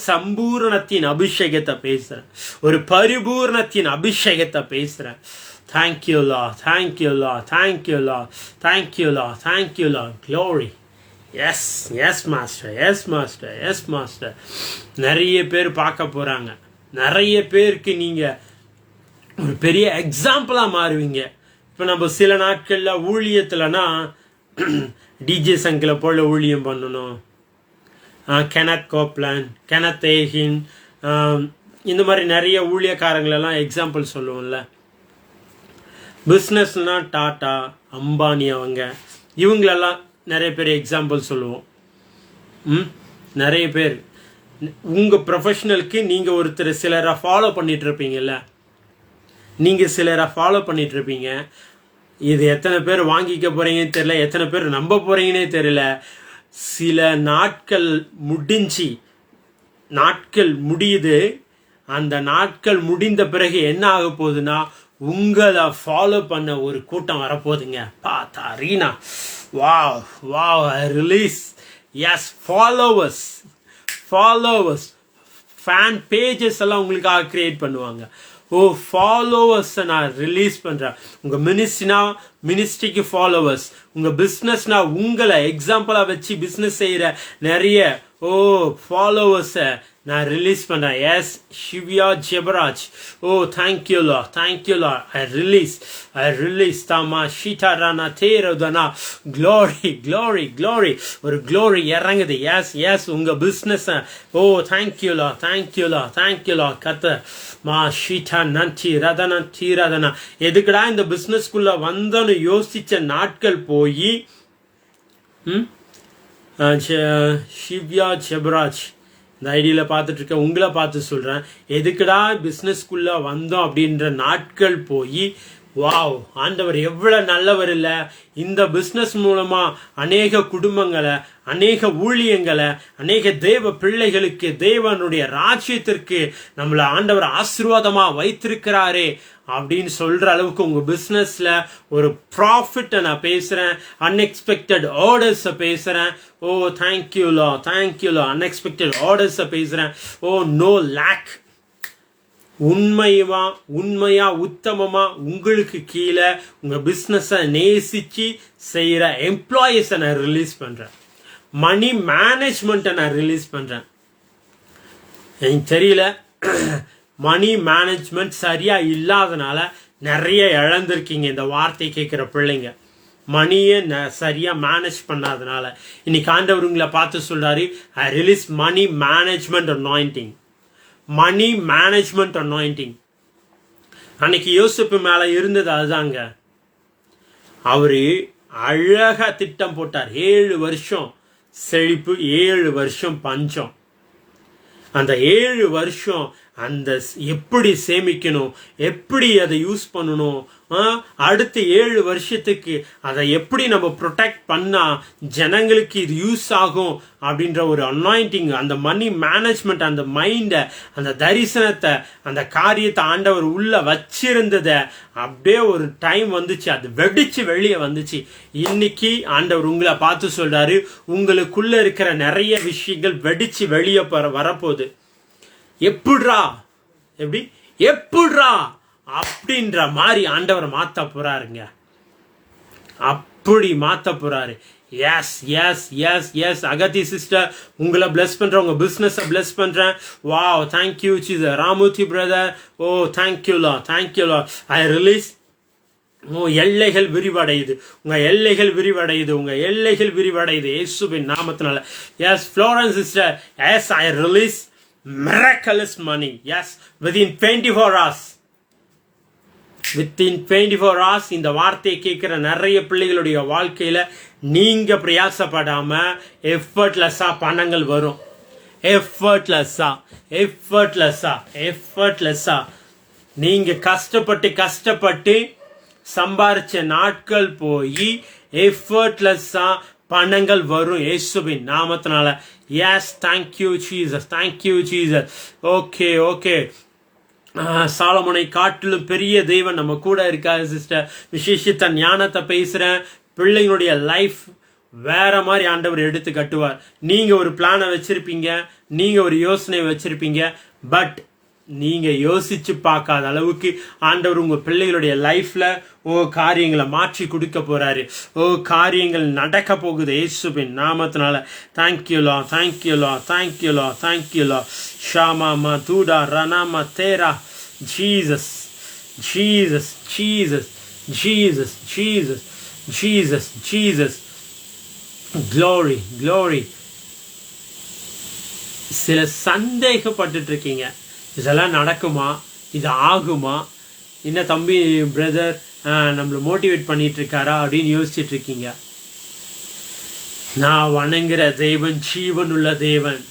சம்பூரணத்தின் அபிஷேகத்தை பேசுறேன், ஒரு பரிபூர்ணத்தின் அபிஷேகத்தை பேசுறேன். Thank you Lord, thank you Lord, thank you Lord, thank you Lord, thank you Lord. Glory. Yes master. நிறைய பேர் பார்க்க போறாங்க, நிறைய பேருக்கு நீங்க ஒரு பெரிய எக்ஸாம்பிளா மாறுவீங்க. இப்ப நம்ம சில நாட்கள்ல ஊழியத்துலனா டிஜே சங்கில போல ஊழியம் பண்ணணும், கெனத் கோப்லான், கெனத் ஏகின், இந்த மாதிரி நிறைய ஊழியக்காரங்களெல்லாம் எக்ஸாம்பிள் சொல்லுவோம்ல. பிஸ்னஸ்னா டாட்டா, அம்பானி, அவங்க இவங்களெல்லாம் நிறைய பேர் எக்ஸாம்பிள் சொல்லுவோம். நிறைய பேர் உங்கள் ப்ரொஃபஷனலுக்கு நீங்கள் ஒருத்தர் சிலரை ஃபாலோ பண்ணிட்டு இருப்பீங்கல்ல, நீங்கள் சிலரை ஃபாலோ பண்ணிட்டு இருப்பீங்க. இது எத்தனை பேர் வாங்கிக்க போறீங்கன்னு தெரியல, எத்தனை பேர் நம்ப போறீங்கன்னே தெரியல. சில நாட்கள் முடியுது. அந்த நாட்கள் முடிந்த பிறகு என்ன ஆக போகுதுன்னா, உங்களை ஃபாலோ பண்ண ஒரு கூட்டம் வரப்போகுதுங்க. பார்த்தா Reena wow release. S followers fan pages எல்லாம் உங்களுக்காக கிரியேட் பண்ணுவாங்க. ஃபாலோவர்ஸை நான் ரிலீஸ் பண்ணுறேன். உங்கள் மினிஸ்ட்ரிக்கு ஃபாலோவர்ஸ், உங்கள் பிஸ்னஸ்னா உங்களை எக்ஸாம்பிளாக வச்சு பிஸ்னஸ் செய்கிற நிறைய ஃபாலோவர்ஸை நான் ரிலீஸ் பண்ணுறேன். எஸ் ஷிவ்யா ஜெபராஜ், தேங்க்யூ லா, தேங்க்யூ லா. ஐ ரிலீஸ் தாமா ஷீட்டாரானா தேரதனா. க்ளோரி க்ளோரி க்ளோரி, ஒரு க்ளோரி இறங்குது. எஸ் உங்கள் பிஸ்னஸை தேங்க்யூ லா, தேங்க்யூ லா, தேங்க்யூ லா. கத்த மா ஷீட்டா நன்றி ரதனா தீரதனா. எதுக்குடா இந்த பிஸ்னஸ்குள்ளே வந்தோன்னு யோசித்த நாட்கள் போய் ஷிவ்யா ஜெபராஜ் இந்த ஐடியில் பார்த்துட்டு இருக்க உங்களை பார்த்து சொல்கிறேன், எதுக்குடா பிஸ்னஸ்குள்ளே வந்தோம் அப்படின்ற நாட்கள் போய் வாவ், ஆண்டவர் எவ்வளோ நல்லவர் இல்லை. இந்த பிஸ்னஸ் மூலமாக அநேக குடும்பங்களை, அநேக ஊழியங்களை, அநேக தேவ பிள்ளைகளுக்கு தேவனுடைய ராஜ்யத்திற்கு நம்மளை ஆண்டவர் ஆசீர்வாதமாக வைத்திருக்கிறாரே அப்படின்னு சொல்கிற அளவுக்கு உங்கள் பிஸ்னஸில் ஒரு ப்ராஃபிட்டை நான் பேசுகிறேன். அன்எக்ஸ்பெக்டட் ஆர்டர்ஸை பேசுகிறேன். தேங்க்யூலா, தேங்க்யூலா. அன்எக்ஸ்பெக்டட் ஆர்டர்ஸை பேசுகிறேன். நோ லேக். உண்மையா உத்தமமா உங்களுக்கு கீழே உங்க பிசினஸை நேசிச்சு செய்யற எம்ப்ளாயிஸை நான் ரிலீஸ் பண்றேன். மணி மேனேஜ்மெண்ட்டை நான் ரிலீஸ் பண்றேன். எனக்கு தெரியல, மணி மேனேஜ்மெண்ட் சரியா இல்லாதனால நிறைய இழந்திருக்கீங்க. இந்த வார்த்தை கேட்கிற பிள்ளைங்க மணியை சரியா மேனேஜ் பண்ணாதனால இன்னைக்கு ஆண்டவர் உங்களை பார்த்து சொல்றாரு, I release money management anointing. Money management anointing. அன்னைக்கு யோசிப்பு மேல இருந்தது அதுதாங்க. அவரு அழகா திட்டம் போட்டார். 7 வருஷம் செழிப்பு, 7 வருஷம் பஞ்சம். அந்த 7 வருஷம் அந்த எப்படி சேமிக்கணும், எப்படி அதை யூஸ் பண்ணணும், அடுத்த 7 வருஷத்துக்கு அதை எப்படி நம்ம ப்ரொடெக்ட் பண்ணா ஜனங்களுக்கு இது யூஸ் ஆகும் அப்படின்ற ஒரு அனாயிண்டிங், அந்த மணி மேனேஜ்மெண்ட், அந்த மைண்டை, அந்த தரிசனத்தை, அந்த காரியத்தை ஆண்டவர் உள்ள வச்சிருந்ததை அப்படியே ஒரு டைம் வந்துச்சு, அது வெடிச்சு வெளியே வந்துச்சு. இன்னைக்கு ஆண்டவர் உங்களை பார்த்து சொல்றாரு, உங்களுக்குள்ள இருக்கிற நிறைய விஷயங்கள் வெடிச்சு வெளியே வரப்போகுது. எப்படிரா அப்படின்ற மாதிரி ஆண்டவர் மாத்த போறாருங்க. அப்படி மாத்த போறாரு. Yes yes yes yes Agathi sister, உங்களை பிளஸ் பண்றேன், உங்க பிசினஸை பிளஸ் பண்றேன். Wow, thank you Ramurthy brother. தேங்க்யூலா, தேங்க்யூலா. I release. எல்லைகள் விரிவடையுது, உங்க எல்லைகள் விரிவடையுது, உங்க எல்லைகள் விரிவடையுது இயேசுவின் நாமத்தினால. எஸ் ஃப்ளோரன்ஸ் சிஸ்டர், எஸ் ஐ release miraculous money. Yes, within 24 hours. Within 24 hours இந்த வார்த்தையை கேட்கிற நிறைய பிள்ளைகளுடைய வாழ்க்கையில நீங்க பிரயாசப்படாம எஃபர்ட்லெஸ்ஸா பணங்கள் வரும். எஃபர்ட்லெஸ்ஸா நீங்க கஷ்டப்பட்டு சம்பாரிச்ச நாட்கள் போய் எஃபர்ட்லெஸ்ஸா பணங்கள் வரும் இயேசுவின் நாமத்தினால. Yes, thank you Jesus, thank you Jesus. Okay. சாலமோனை காட்டிலும் பெரிய தெய்வன் நம்ம கூட இருக்காரு சிஸ்டர். விசேஷித்த ஞானத்தை பேசுறேன். பிள்ளைங்களுடைய லைஃப் வேற மாதிரி ஆண்டவர் எடுத்து கட்டுவார். நீங்க ஒரு பிளானை வச்சிருப்பீங்க, நீங்க ஒரு யோசனை வச்சிருப்பீங்க, பட் நீங்க யோசிச்சு பார்க்காத அளவுக்கு ஆண்டவர் உங்க பிள்ளைகளுடைய லைஃப்ல காரியங்களை மாற்றி கொடுக்க போறாரு. காரியங்கள் நடக்க போகுது இயேசுவின் நாமத்தினால. தேங்க்யூலா, தேங்க்யூலா, தேங்க்யூலா, தேங்க்யூலா. ஷாமா மதுடா ரணாமா தேரா. Jesus, Jesus, Jesus, Jesus, Jesus, Jesus, Jesus. Glory, glory. சில சந்தேகப்பட்டு இருக்கீங்க, இதெல்லாம் நடக்குமா, இது ஆகுமா, என்ன தம்பி பிரதர் நம்மளை மோட்டிவேட் பண்ணிட்டு இருக்காரா அப்படின்னு யோசிச்சுட்டு இருக்கீங்க. நான் வணங்குற தேவன் ஜீவன் உள்ள தேவன்.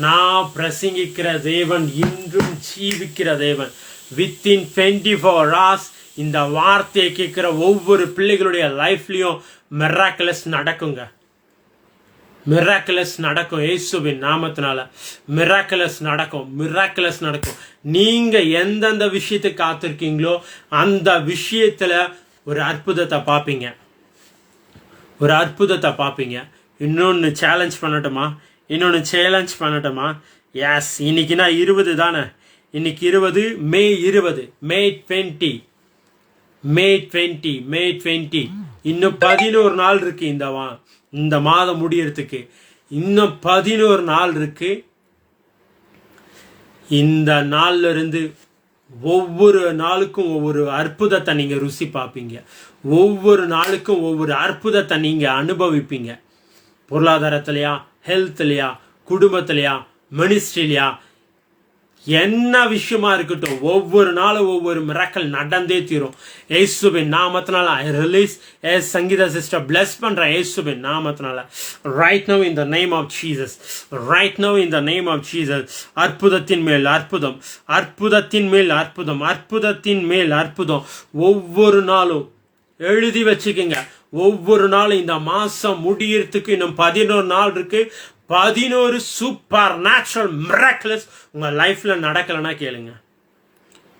நான் பிரசங்கிக்கிற தேவன் இன்றும் ஜீவிக்கிற தேவன். வித்தின் 24 hours இந்த வார்த்தையை கேட்கிற ஒவ்வொரு பிள்ளைகளுடைய லைஃப்லயும் மிராக்கிளஸ் நடக்குங்க. மிராக்கிளஸ் நடக்கும் இயேசுவின் நாமத்தினால. மிராக்கிளஸ் நடக்கும். நீங்க எந்தெந்த விஷயத்துக்கு காத்திருக்கீங்களோ அந்த விஷயத்துல ஒரு அற்புதத்தை பார்ப்பீங்க. இன்னொன்னு சேலஞ்ச் பண்ணட்டுமா? எஸ், இன்னைக்குனா 20 தானே. இன்னைக்கு 20 மே 20 மே 20 மே 20 மே 20 இன்னும் 11 நாள் இருக்கு இந்த மாதம் முடியறதுக்கு. இன்னும் 11 நாள் இருக்கு. இந்த நாள்ல இருந்து ஒவ்வொரு நாளுக்கும் ஒவ்வொரு அற்புதத்தை நீங்க ருசி பார்ப்பீங்க. ஒவ்வொரு நாளுக்கும் ஒவ்வொரு அற்புதத்தை நீங்க அனுபவிப்பீங்க. பொருளாதாரத்திலையா, ஹெல்த்லையா, குடும்பத்திலையா, மினிஸ்ட்ரிலையா, என்ன விஷயமா இருக்கட்டும், ஒவ்வொரு நாளும் ஒவ்வொரு மிராக்கிள் நடந்தே தீரும். இயேசுவின் நாமத்தினால I release. Sangeetha sister bless பண்றேன் இயேசுவின் நாமத்தினால. Right now in the name of Jesus. Right now in the name of Jesus. அற்புதத்தின் மேல் அற்புதம், அற்புதத்தின் மேல் அற்புதம், அற்புதத்தின் மேல் அற்புதம். ஒவ்வொரு நாளும் எழுதி வச்சுக்கோங்க. ஒவ்வொரு நாளும் இந்த மாசம் முடியறதுக்கு இன்னும் 11 நாள் இருக்கு. 11 சூப்பர் நேச்சுரல் மிராக்கிள்ஸ் உங்க லைஃப்ல நடக்கலன்னா கேளுங்க,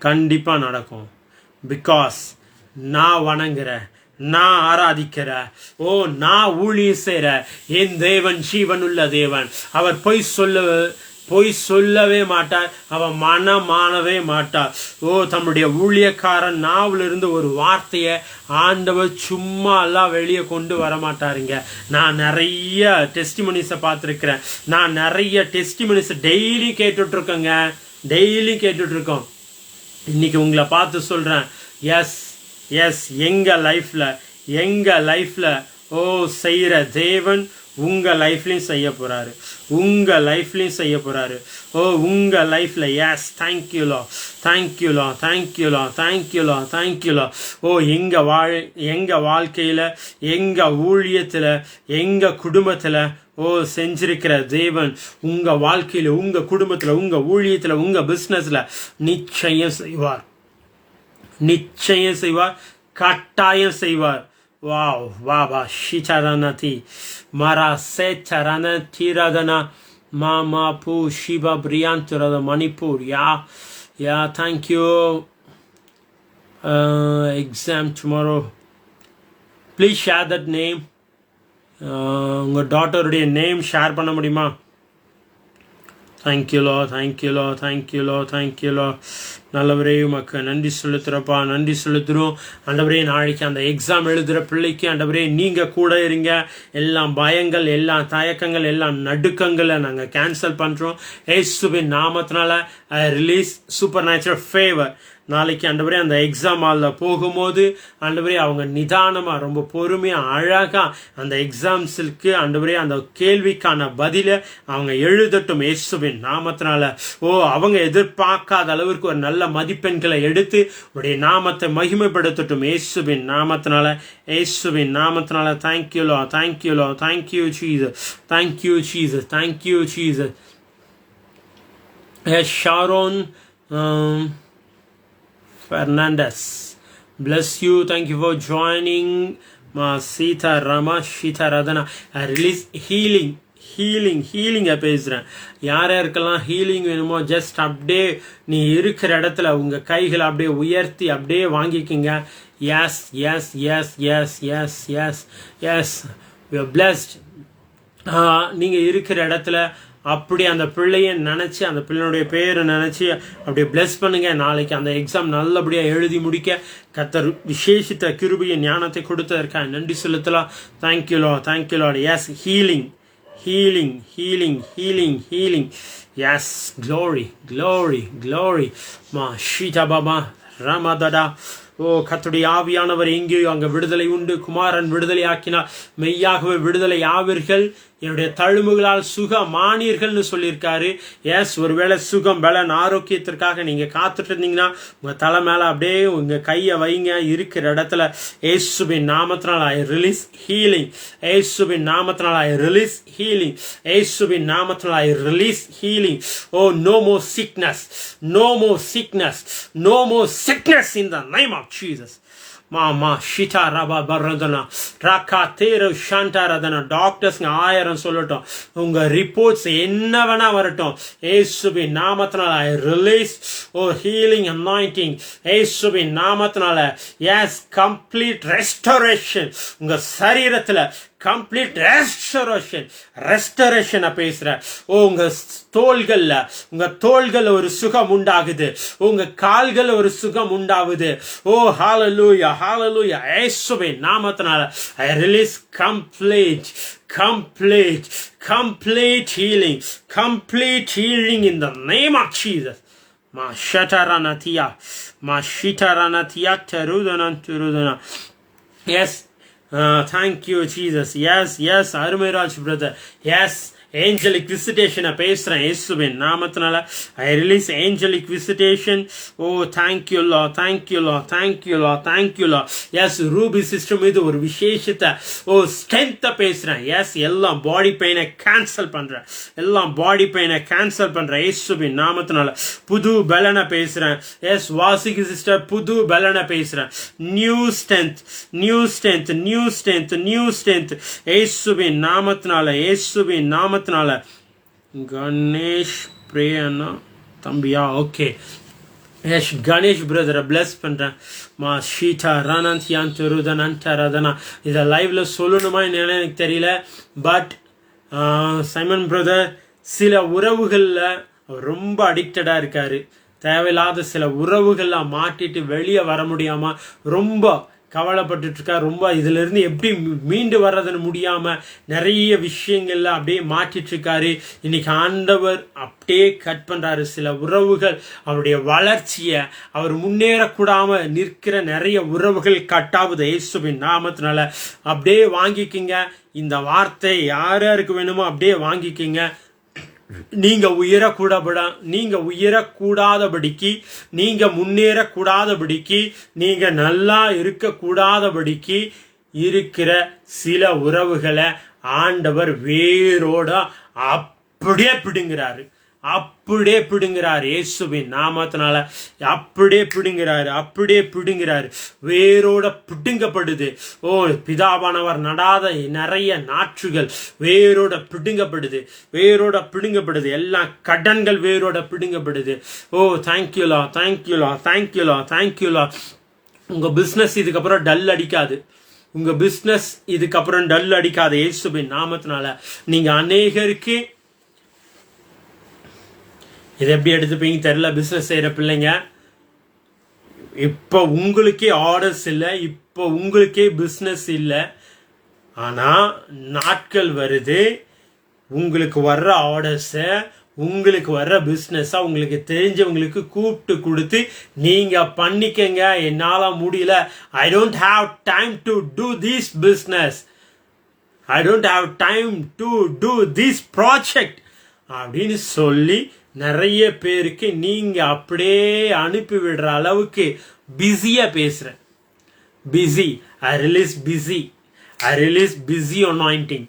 கண்டிப்பா நடக்கும். பிகாஸ் நான் வணங்குறேன், நான் ஆராதிக்கிற, நான் ஊழியம் செய்யற என் தேவன் ஜீவனுள்ள தேவன். அவர் பொய் சொல்லவே மாட்டார். அவன் மனமானவே மாட்டார். தம்முடைய ஊழியக்காரன் நாவிலிருந்து ஒரு வார்த்தையை ஆண்டவர் சும்மா எல்லாம் வெளியே கொண்டு வர மாட்டாருங்க. நான் நிறைய டெஸ்டிமனிஸை பார்த்துருக்கிறேன். நான் நிறைய டெஸ்டிமனிஸ் டெய்லி கேட்டுட்டு இருக்கேங்க. டெய்லி கேட்டுட்டு இருக்கோம். இன்னைக்கு உங்களை பார்த்து சொல்றேன், எஸ் எஸ் எங்க லைஃப்ல செய்யற தேவன் உங்க லைஃப்லயும் செய்ய போறாரு. உங்க லைஃப்ல எஸ். தேங்க்யூ லா, தேங்க்யூ லா, தேங்க்யூ லா, தேங்க்யூ லா, தேங்க்யூ லா. எங்க வாழ்க்கையில, எங்க ஊழியத்துல, எங்க குடும்பத்துல செஞ்சிருக்கிற தேவன் உங்க வாழ்க்கையில, உங்க குடும்பத்துல, உங்க ஊழியத்துல, உங்க பிசினஸ்ல நிச்சயம் செய்வார். நிச்சயம் செய்வார். கட்டாயம் செய்வார். வாவ் வாபா ஷிச்சாரானதி மாரா சேச்சாரான தீராதனா மாமா பூ ஷிபா பிரியாந்துரத மணிப்பூர். Yeah thank you. Exam tomorrow. Please share that name. உங்கள் டாட்டருடைய நேம் ஷேர் பண்ண முடியுமா? தேங்க்யூலோ, தேங்க்யூலோ, தேங்க்யூலோ, தேங்க்யூலோ. நல்லவரே உமக்கு நன்றி செலுத்துறப்பா, நன்றி செலுத்துறோம் ஆண்டவரே. நாளைக்கு அந்த எக்ஸாம் எழுதுகிற பிள்ளைக்கு ஆண்டவரே நீங்கள் கூட இருங்க. எல்லாம் பயங்கள், எல்லாம் தயக்கங்கள், எல்லாம் நடுக்கங்களை நாங்கள் கேன்சல் பண்ணுறோம் இயேசுவின் நாமத்தினால. Release super natural favour. நாளைக்கு ஆண்டவரே அந்த எக்ஸாம் ஹாலில் போகும்போது ஆண்டவரே அவங்க நிதானமாக, ரொம்ப பொறுமையாக, அழகாக அந்த எக்ஸாம்ஸுக்கு ஆண்டவரே அந்த கேள்விக்கான பதிலை அவங்க எழுதட்டும் இயேசுவின் நாமத்தினால. அவங்க எதிர்பார்க்காத அளவிற்கு ஒரு நல்ல மதிப்பெண்களை எடுத்து உடைய நாமத்தை மகிமைப்படுத்தட்டும் இயேசுவின் நாமத்தினால. இயேசுவின் நாமத்தினால. தேங்க்யூலோ, தேங்க்யூலோ, thank you Jesus, thank you Jesus, thank you Jesus. Sharon Fernandez, bless you. Thank you for joining. Sita Rama Shita Radana. I release healing பேசுகிறேன். யாருக்கெல்லாம் ஹீலிங் வேணுமோ ஜஸ்ட் அப்படியே நீ இருக்கிற இடத்துல உங்கள் கைகளை அப்படியே உயர்த்தி அப்படியே வாங்கிக்கிங்க. Yes yes yes yes yes yes yes you are blessed. நீங்கள் இருக்கிற இடத்துல அப்படி அந்த பிள்ளைய நினச்சி, அந்த பிள்ளையுடைய பேரை நினச்சி அப்படியே பிளஸ் பண்ணுங்க. நாளைக்கு அந்த எக்ஸாம் நல்லபடியாக எழுதி முடிக்க கர்த்தர் விசேஷித்த கிருபையை ஞானத்தை கொடுத்ததற்காக நன்றி செலுத்தலாம். தேங்க்யூலோ, தேங்க்யூலோ. Yes healing, healing, healing, healing, healing. Yes glory, glory, glory. மா ஷீதா பாபா ராமதடா. கர்த்தருடைய ஆவியானவர் எங்கேயோ அங்கே விடுதலை உண்டு. குமாரன் விடுதலை ஆக்கினார், மெய்யாகவே விடுதலை ஆவீர்கள், என்னுடைய தழும்புகளால் சுகமானீர்கள்னு சொல்லியிருக்காரு. எஸ், ஒருவேளை சுகம், பலன், ஆரோக்கியத்திற்காக நீங்க காத்துட்டு இருந்தீங்கன்னா உங்க தலை மேல அப்படியே உங்க கையை வைங்க. இருக்கிற இடத்துல இயேசுவின் நாமத்தினால் ஐ ரிலீஸ் ஹீலிங். இயேசுவின் நாமத்தினால் ஐ ரிலீஸ் ஹீலிங். இயேசுவின் நாமத்தினால் I release healing. No more sickness, no more sickness, no more sickness in the name of Jesus. மாமா ஷிதா ரபா பரதனா ராக்கா தேர ஷாண்டாரதனா. டாக்டர்ஸ்ங்க 1000 சொல்லட்டும், உங்க ரிப்போர்ட்ஸ் என்ன வேணா வரட்டும், இயேசுவின் நாமத்தினால ஐ ரிலீஸ் ஹீலிங் அனாயிண்டிங். இயேசுவின் நாமத்தினால எஸ் கம்ப்ளீட் ரெஸ்டோரேஷன். உங்க சரீரத்துல கம்ப்ளீட் ரெஸ்டரேஷனை பேசுறேன். உங்க தோள்கள் ஒரு சுகம் உண்டாகுது, உங்க கால்கள் ஒரு சுகம் உண்டாகுது. ஓ ஹalleluya ஹalleluya. இயேசுவின் நாமத்தினால I release complete healing in the name of Jesus. Ma shitaranatia terudana. Yes. Thank you, Jesus. Yes, Arumiraj brother. Yes, angelic visitation பேசுறேன் இயேசுவின் நாமத்தினால. I release angelic visitation. Oh, thank you Lord. Yes, Ruby sister மீது ஒரு விசேஷத்தை strength பேசுறேன். Yes, எல்லாம் பாடி பெயினை cancel பண்றேன் இயேசுவின் நாமத்தினால. புது பலனை பேசுறேன். Yes, வாசிகி சிஸ்டர் புது பலனை பேசுறேன். நியூ strength இயேசுவின் நாமத்தினால. கணேஷ் பிரேயனா தம்பியா? ஓகே. எஸ், கணேஷ் பிரதரை பிளஸ் பண்றேன். மா ஷீட்டா ரானந்தியான் திருதனா. இதை லைவ்ல சொல்லணுமா என்னன்னு எனக்கு தெரியல. பட் சைமன் பிரதர் சில உறவுகள்ல ரொம்ப அடிக்டடா இருக்காரு. தேவையில்லாத சில உறவுகள்லாம் மாட்டிட்டு வெளியே வர முடியாம ரொம்ப கவலைப்பட்டு இருக்கா. ரொம்ப இதுல இருந்து எப்படி மீண்டு வர்றதுன்னு முடியாம நிறைய விஷயங்கள்ல அப்படியே மாட்டிட்டு இருக்காரு. இன்னைக்கு ஆண்டவர் அப்படியே கட் பண்றாரு. சில உறவுகள் அவருடைய வளர்ச்சியை அவர் முன்னேறக்கூடாம நிற்கிற நிறைய உறவுகள் கட்டாவது இயேசுவின் நாமத்தினால. அப்படியே வாங்கிக்கிங்க இந்த வார்த்தை. யாருக்கு வேணுமோ அப்படியே வாங்கிக்கிங்க. நீங்க உயரக்கூடாதபடிக்கு, நீங்க முன்னேறக்கூடாதபடிக்கு, நீங்க நல்லா இருக்கக்கூடாதபடிக்கு இருக்கிற சில உறவுகளை ஆண்டவர் வேரோட அப்படியே பிடுங்கிறாரு இயேசுவின் நாமத்தினால. அப்படியே பிடுங்கிறாரு. வேரோட பிடுங்கப்படுது. ஓ, பிதாவானவர் நடாத நிறைய நாற்றுகள் வேரோட பிடுங்கப்படுது. எல்லாம் கடன்கள் வேரோட பிடுங்கப்படுது. ஓ, தேங்க்யூ லா. உங்க பிசினஸ் இதுக்கப்புறம் டல் அடிக்காது இயேசுவின் நாமத்தினால. நீங்க அநேகருக்கு இதை எப்படி எடுத்துப்பீங்க தெரியல. பிசினஸ் செய்யற பிள்ளைங்க, இப்ப உங்களுக்கே ஆர்டர்ஸ் இல்லை, இப்ப உங்களுக்கே பிசினஸ் இல்லை. ஆனா நாட்கள் வருது, உங்களுக்கு வர்ற ஆர்டர்ஸ, உங்களுக்கு வர்ற பிசினஸா உங்களுக்கு தெரிஞ்சவங்களுக்கு கூப்பிட்டு கொடுத்து நீங்க பண்ணிக்கங்க. என்னால முடியல, I don't have time to do this business, I don't have time to do this project அப்படின்னு சொல்லி நிறைய பேருக்கு நீங்க அப்படியே அனுப்பி விடுற அளவுக்கு பிஸியா பேசுறேன். I release busy anointing.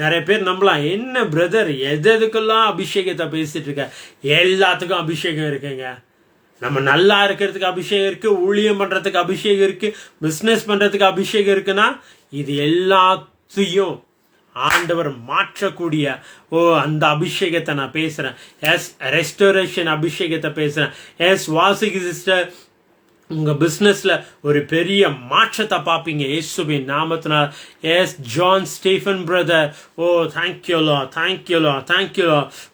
நிறைய பேர் நம்பலாம், என்ன பிரதர் எதுக்கெல்லாம் அபிஷேகத்தை பேசிட்டு இருக்க? எல்லாத்துக்கும் அபிஷேகம் இருக்குங்க. நம்ம நல்லா இருக்கிறதுக்கு அபிஷேகம் இருக்கு, ஊழியம் பண்றதுக்கு அபிஷேகம் இருக்கு, பிசினஸ் பண்றதுக்கு அபிஷேகம் இருக்குன்னா இது எல்லாத்தையும் ஆண்டவர் மாற்றக்கூடிய அந்த அபிஷேகத்தை நான் பேசுறேன். எஸ், ரெஸ்டோரேஷன் அபிஷேகத்தை பேசுறேன். எஸ், வாசிகி சிஸ்டர் உங்க பிசினஸ்ல ஒரு பெரிய மாற்றத்தை பார்ப்பீங்க இயேசுவின் நாமத்தினால். எஸ், ஜான் ஸ்டீஃபன் பிரதர், ஓ தேங்க்யூ லா.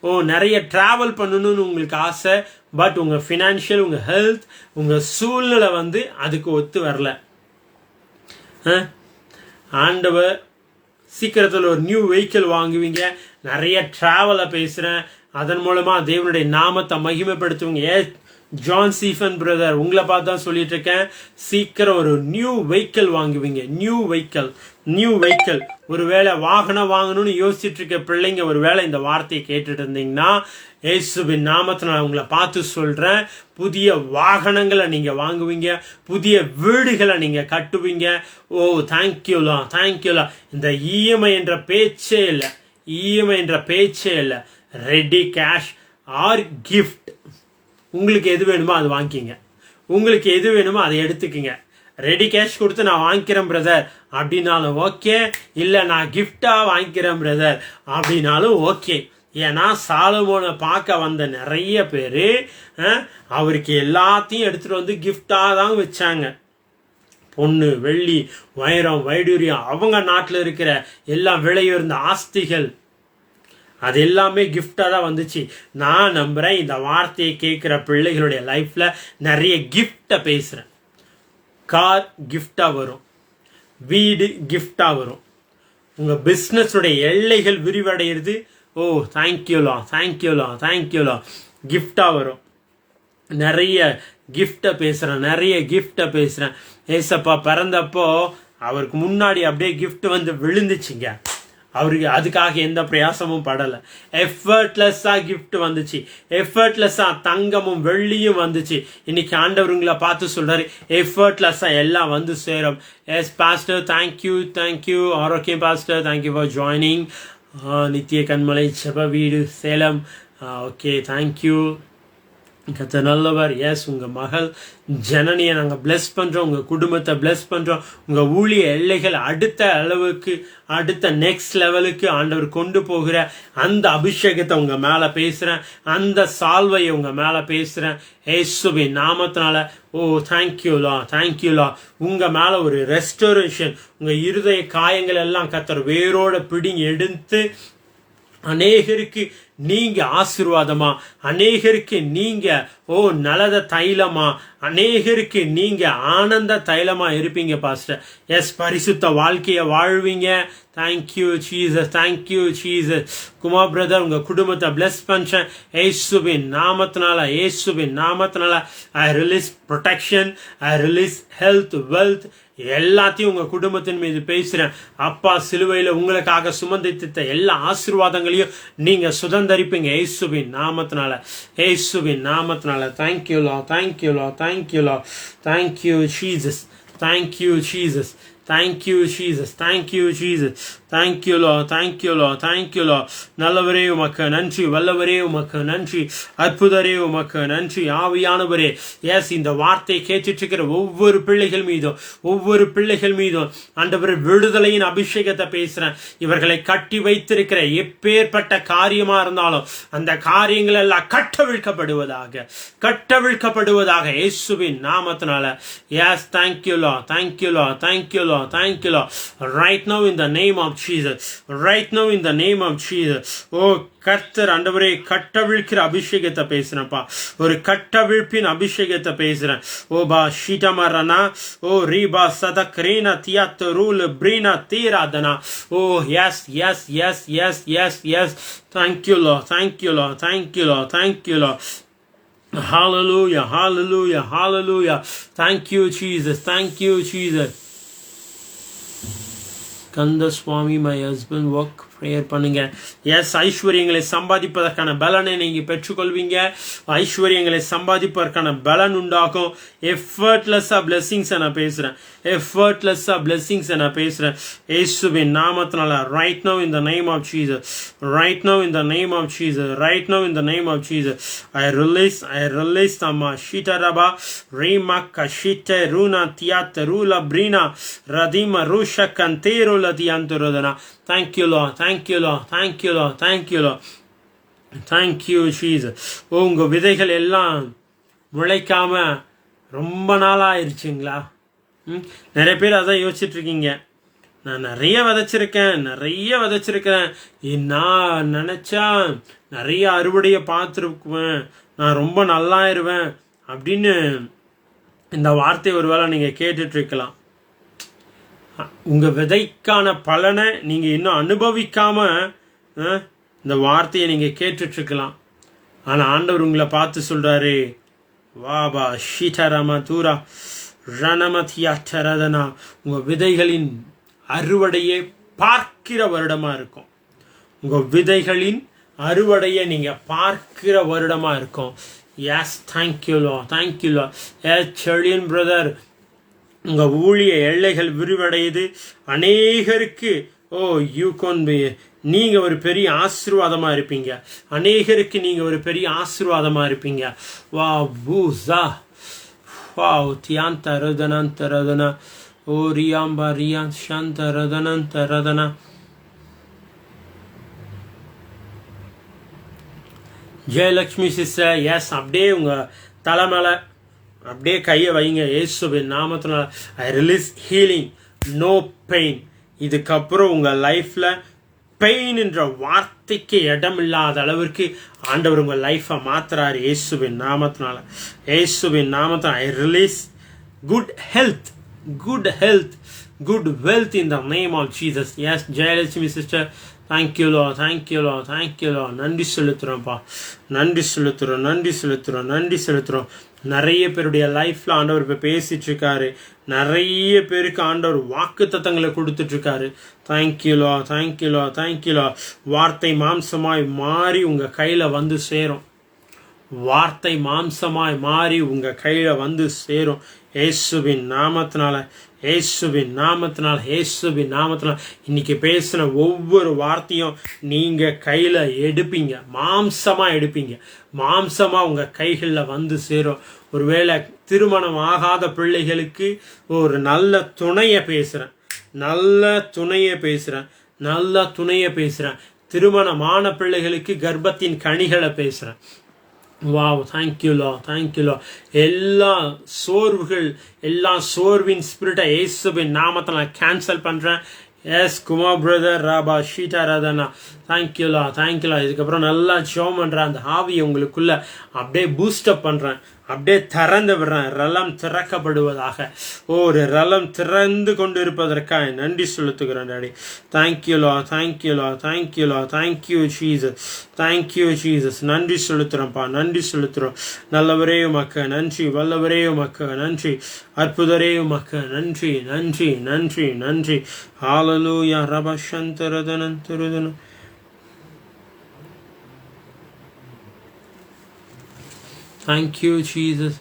ஓ, நிறைய டிராவல் பண்ணணும்னு உங்களுக்கு ஆசை. பட் உங்க ஃபினான்ஷியல், உங்க ஹெல்த், உங்க சூழ்நிலை அதுக்கு ஒத்து வரல. ஆண்டவர் சீக்கிரத்தில் ஒரு நியூ வெஹிக்கிள் வாங்குவீங்க. நிறைய டிராவலை பேசுறேன். அதன் மூலமா தேவனுடைய நாமத்தை மகிமைப்படுத்துவீங்க. ஜான் ஸ்டீஃபன் பிரதர், உங்களை பார்த்து தான் சொல்லிட்டு இருக்கேன். சீக்கிரம் ஒரு நியூ வெஹிக்கிள் வாங்குவீங்க. New vehicle. ஒருவேளை வாகனம் வாங்கணும்னு யோசிச்சுட்டு இருக்க பிள்ளைங்க ஒருவேளை இந்த வார்த்தையை கேட்டுட்டு இருந்தீங்கன்னா இயேசுவின் நாமத்தை நான் உங்களை பார்த்து சொல்றேன். புதிய வாகனங்களை நீங்க வாங்குவீங்க, புதிய வீடுகளை நீங்க கட்டுவீங்க. ஓ, தேங்க்யூலா. இந்த இஎம்ஐ என்ற பேச்சே இல்லை. Ready cash R gift. உங்களுக்கு எது வேணுமோ அது வாங்கிக்கிங்க, உங்களுக்கு எது வேணுமோ அதை எடுத்துக்கிங்க. ரெடி கேஷ் கொடுத்து நான் வாங்கிக்கிறேன் பிரதர் அப்படின்னாலும் ஓகே, இல்லை நான் கிஃப்டா வாங்கிக்கிறேன் பிரதர் அப்படின்னாலும் ஓகே. ஏன்னா சாலமோனை பார்க்க வந்த நிறைய பேரு அவருக்கு எல்லாத்தையும் எடுத்துட்டு வந்து கிஃப்டா தான் வச்சாங்க. பொண்ணு, வெள்ளி, வைரம், வைடூரியம், அவங்க நாட்டில் இருக்கிற எல்லா விலையுயர்ந்த ஆஸ்திகள், அது எல்லாமே கிஃப்டாக தான் வந்துச்சு. நான் நம்புகிறேன் இந்த வார்த்தையை கேட்குற பிள்ளைகளுடைய லைஃப்பில் நிறைய கிஃப்டை பேசுகிறேன். கார் கிஃப்டாக வரும், வீடு கிஃப்டாக வரும், உங்கள் பிஸ்னஸுடைய எல்லைகள் விரிவடைகிறது. ஓ தேங்க்யூலா, தேங்க்யூலா, தேங்க்யூலா, கிஃப்டாக வரும். நிறைய கிஃப்டை பேசுகிறேன், நிறைய கிஃப்டை பேசுகிறேன். ஏசப்பா பிறந்தப்போ அவருக்கு முன்னாடி அப்படியே கிஃப்ட் வந்து விழுந்துச்சுங்க. அவருக்கு அதுக்காக எந்த பிரயாசமும் படலை. எஃபர்ட்லெஸ்ஸாக கிஃப்ட் வந்துச்சு, எஃபர்ட்லெஸ்ஸாக தங்கமும் வெள்ளியும் வந்துச்சு. இன்னைக்கு ஆண்டவருங்களை பார்த்து சொல்றாரு, எஃபர்ட்லெஸ்ஸாக எல்லாம் வந்து சேரும். S pastor, thank you, thank you. ஆரோக்கியம் பாஸ்டர், தேங்க்யூ ஃபார் ஜாயினிங். நித்திய கண்மலை செப வீடு சேலம். Okay, thank you. கர்த்தர் நல்லவர். எஸ், உங்கள் மகள் ஜனனியை நாங்கள் பிளஸ் பண்ணுறோம், உங்கள் குடும்பத்தை பிளஸ் பண்ணுறோம். உங்கள் ஊழிய எல்லைகள் அடுத்த அளவுக்கு, அடுத்த நெக்ஸ்ட் லெவலுக்கு ஆண்டவர் கொண்டு போகிற அந்த அபிஷேகத்தை உங்கள் மேலே பேசுகிறேன், அந்த சால்வையை உங்கள் மேலே பேசுகிறேன் இயேசுவின் நாமத்தினால. ஓ தேங்க்யூலா, தேங்க்யூலா. உங்கள் மேலே ஒரு ரெஸ்டோரேஷன், உங்கள் இருதய காயங்கள் எல்லாம் கர்த்தர் வேரோட பிடிங்கி எடுத்து அநேகருக்கு நீங்க ஆசீர்வாதமா, அநேகருக்கு நீங்க நலத தைலமா, அநேகருக்கு நீங்க ஆனந்த தைலமா இருப்பீங்க பாஸ்டர். எஸ், பரிசுத்த வாழ்க்கைய வாழ்வீங்க. Thank you Jesus, thank you Jesus. Kumar brother, உங்க குடும்பத்தை பிளஸ் பண்றேன் இயேசுவின் நாமத்தினால, இயேசுவின் நாமத்தினால. I release protection, I release health, wealth, எல்லாத்தையும் உங்க குடும்பத்தின் மீது பேசுறேன். அப்பா சிலுவையில உங்களுக்காக சுமந்தித்த எல்லா ஆசீர்வாதங்களையும் நீங்க சுதந்தரிப்பீங்க இயேசுவின் நாமத்தினால, இயேசுவின் நாமத்தினால. தேங்க்யூ லா, தேங்க்யூ லா, தேங்க்யூ லா, thank you Jesus, thank you Jesus, thank you Jesus, thank you Jesus, thank you லா, தேங்க்யூ லா, தேங்க்யூ லா. நல்லவரே உமக்கு நன்றி, வல்லவரே உமக்கு நன்றி, அற்புதரே உமக்கு நன்றி, ஆவியானவரே. எஸ், இந்த வார்த்தையை கேட்டுட்டு இருக்கிற ஒவ்வொரு பிள்ளைகள் மீதும், ஒவ்வொரு பிள்ளைகள் மீதும் ஆண்டவர் விடுதலையின் அபிஷேகத்தை பேசுறேன். இவர்களை கட்டி வைத்திருக்கிற எப்பேற்பட்ட காரியமா இருந்தாலும் அந்த காரியங்கள் எல்லாம் கட்டவிழ்க்கப்படுவதாக, கட்டவிழ்க்கப்படுவதாக இயேசுவின் நாமத்தினால. எஸ், தேங்க்யூ லா, தேங்க்யூ லா, தேங்க்யூ லா, thank you law. Right now in the name of Jesus, right now in the name of Jesus. கர்த்தர் ஆண்டவரே கட்டவிழ்க்கிற அபிஷேகத்தை பேசுறேன்ப்பா, ஒரு கட்டவிழ்ப்பின் அபிஷேகத்தை பேசுறேன். பா ஷீட்டமரனா, ரீபா சதக்ரேனா தியாத்தரூல் பிரீனா தீராதனா. Yes, yes, yes, yes, yes, yes. Thank you லா, தேங்க்யூ லா, தேங்க்யூ லா, தேங்க்யூ லா. Hallelujah, hallelujah, hallelujah. Thank you Jesus, thank you Jesus. Kanda Swami, my husband, work prayer பண்ணுங்க. எஸ், ஐஸ்வர்யங்களை சம்பாதிப்பதற்கான பலனை நீங்க பெற்றுக்கொள்வீங்க. ஐஸ்வர்யங்களை சம்பாதிப்பதற்கான பலன் உண்டாகும். எஃபர்ட்லெஸ்ஸா பிளெஸிங்ஸ் நான் பேசுறேன், எஃபர்ட்லெஸ்ஸா பிளெஸிங்ஸ் நான் பேசுறேன் இயேசுவின் நாமத்தினால. Right now in the name of Jesus, right now in the name of Jesus, right now in the name of Jesus. I release அம்மா ஷீட்டரபா Reema கஷிட்ட ரூனா தியாத்த ரூலா பிரீனா ரதிமா ரூஷ கந்தேருல தியாந்துருதனா. Thank you Lord, thank you Lord, thank you Lord, thank you Lord, thank you Jesus. உங்க விதைகள் எல்லாம் முளைக்காம ரொம்ப நாளா ஆயிடுச்சுங்களா? நிறைய பேர் அதான் யோசிச்சுட்டு இருக்கீங்க. நான் நிறைய விதைச்சிருக்கேன், நான் நினைச்சா நிறைய அறுவடையை பார்த்துருக்குவேன், நான் ரொம்ப நல்லாயிருவேன் அப்படின்னு இந்த வார்த்தை ஒருவேளை நீங்க கேட்டுட்டு இருக்கலாம். உங்க விதைக்கான பலனை நீங்க இன்னும் அனுபவிக்காம இந்த வார்த்தையை நீங்க கேட்டுட்டு இருக்கலாம். ஆனா ஆண்டவர் உங்களை பார்த்து சொல்றாரு, வாபா ஷீட்டரமா தூரா ரணமதியாட்டரதனா. உங்க விதைகளின் அறுவடையை பார்க்கிற வருடமா இருக்கும். உங்க விதைகளின் அறுவடையை நீங்க பார்க்கிற வருடமா இருக்கும். எஸ், தேங்க்யூ லா, தேங்க்யூ லா. எஸ் செழியன் பிரதர், உங்க ஊழிய எல்லைகள் விரிவடையுது. அநேகருக்கு நீங்க ஒரு பெரிய ஆசீர்வாதமா இருப்பீங்க. அநேகருக்கு நீங்க ஒரு பெரிய ஆசீர்வாதமா இருப்பீங்க. வா பூசா வா தியாந்த ரதனந்த ரதனா ரியாம்பா ரியான் சாந்த ரதனந்த ரதனா. ஜெயலட்சுமி சிஸ்டர், எஸ், அப்படியே உங்க தலைமையில அப்படியே கையை வைங்க. இயேசுவின் நாமத்தினால I release healing, no pain. இதுக்கப்புறம் உங்கள் லைஃப்பில் பெயின் என்ற வார்த்தைக்கு இடம் இல்லாத அளவிற்கு ஆண்டவர் உங்கள் லைஃப்பை மாத்துறாரு இயேசுவின் நாமத்தினால. இயேசுவின் நாமத்தினால I release good health, good health, good wealth in the name of Jesus. Yes Jayalakshmi sister, thank you Lord, thank you Lord, thank you Lord. நன்றி செலுத்துகிறோம்ப்பா, நன்றி செலுத்துகிறோம், நன்றி செலுத்துகிறோம், நன்றி செலுத்துகிறோம். நிறைய பேருடைய லைஃப்பில் ஆண்டவர் இப்போ பேசிட்டு இருக்காரு. நிறைய பேருக்கு ஆண்டவர் வாக்கு தத்தங்களை கொடுத்துட்டு இருக்காரு. தேங்க்யூலோ, தேங்க்யூலோ, தேங்க்யூலோ. வார்த்தை மாம்சமாய் மாறி உங்கள் கையில் வந்து சேரும். வார்த்தை மாம்சமாய் மாறி உங்கள் கையில் வந்து சேரும். இயேசுவின் நாமத்தினால, இயேசுவின் நாமத்தினால, இயேசுவின் நாமத்தினால. இன்னைக்கு பேசின ஒவ்வொரு வார்த்தையும் நீங்கள் கையில் எடுப்பீங்க, மாம்சமாக எடுப்பீங்க. மாம்சமாக உங்கள் கைகளில் வந்து சேரும். ஒருவேளை திருமணம் ஆகாத பிள்ளைகளுக்கு ஒரு நல்ல துணையை பேசுகிறேன், நல்ல துணையை பேசுகிறேன், நல்ல துணையை பேசுகிறேன். திருமணமான பிள்ளைகளுக்கு கர்ப்பத்தின் கனிகளை பேசுகிறேன். வாவ், தேங்க்யூலோ, தேங்க்யூலோ. எல்லா சோர்வுகள், எல்லா சோர்வின் ஸ்பிரிட்டை இயேசுவின் நாமத்தில் நான் கேன்சல் பண்ணுறேன். எஸ் குமார் பிரதர் ராபா ஷீட்டா ராதனா, தேங்க்யூலா, தேங்க்யூலா. இதுக்கப்புறம் நல்லா ஷோம் பண்ணுறேன். அந்த ஆவியை உங்களுக்குள்ள அப்படியே பூஸ்டப் பண்ணுறேன், அப்படியே திறந்து விடுறேன். ரலம் திறக்கப்படுவதாக. ஒரு ரலம் திறந்து கொண்டு இருப்பதற்காக நன்றி செலுத்துகிறேன் daddy. Thank you Lord, தேங்க்யூலா, thank you Lord, thank you Jesus, thank you Jesus. நன்றி செலுத்துகிறோம்ப்பா, நன்றி செலுத்துகிறோம். நல்லவரே உமக்கு நன்றி, வல்லவரே உமக்கு நன்றி, அற்புதரே உமக்கு நன்றி, நன்றி, நன்றி, நன்றி. ஹalleluya ரபஷந்தரதனன் திருதன. Thank you, Jesus.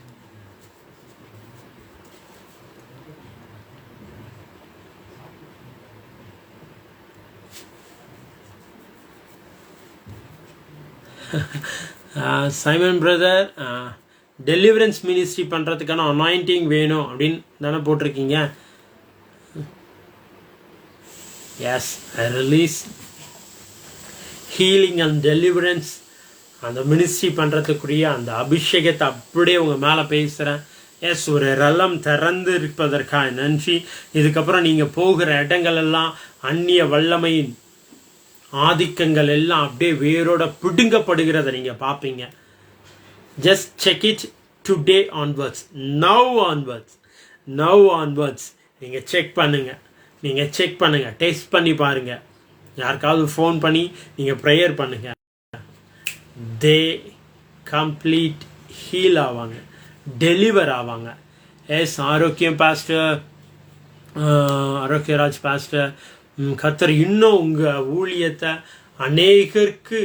Simon brother, deliverance ministry பண்ணுறதுக்கான அனாயிண்டிங் வேணும் அப்படின்னு தானே போட்டிருக்கீங்க. S, I release healing and deliverance. அந்த மினிஸ்ட்ரி பண்ணுறதுக்குரிய அந்த அபிஷேகத்தை அப்படியே உங்கள் மேலே பேசுகிறேன். எஸ், ஒரு ரலம் திறந்து இருப்பதற்காக நன்றி. இதுக்கப்புறம் நீங்கள் போகிற இடங்கள் எல்லாம் அந்நிய வல்லமையின் ஆதிக்கங்கள் எல்லாம் அப்படியே வேரோட பிடுங்கப்படுகிறத நீங்கள் பார்ப்பீங்க. Just check it today onwards, now onwards, now onwards. நீங்கள் செக் பண்ணுங்கள், நீங்கள் செக் பண்ணுங்கள், டெஸ்ட் பண்ணி பாருங்கள். யாருக்காவது ஃபோன் பண்ணி நீங்கள் ப்ரேயர் பண்ணுங்கள். தே கம்ப்ளீட் ஹீல் ஆவாங்க, டெலிவர் ஆவாங்க. எஸ், ஆரோக்கியம் பாஸ்டர், ஆரோக்கியராஜ் பாஸ்டர், கர்த்தர் இன்னும் உங்கள் ஊழியத்தை அநேகருக்கு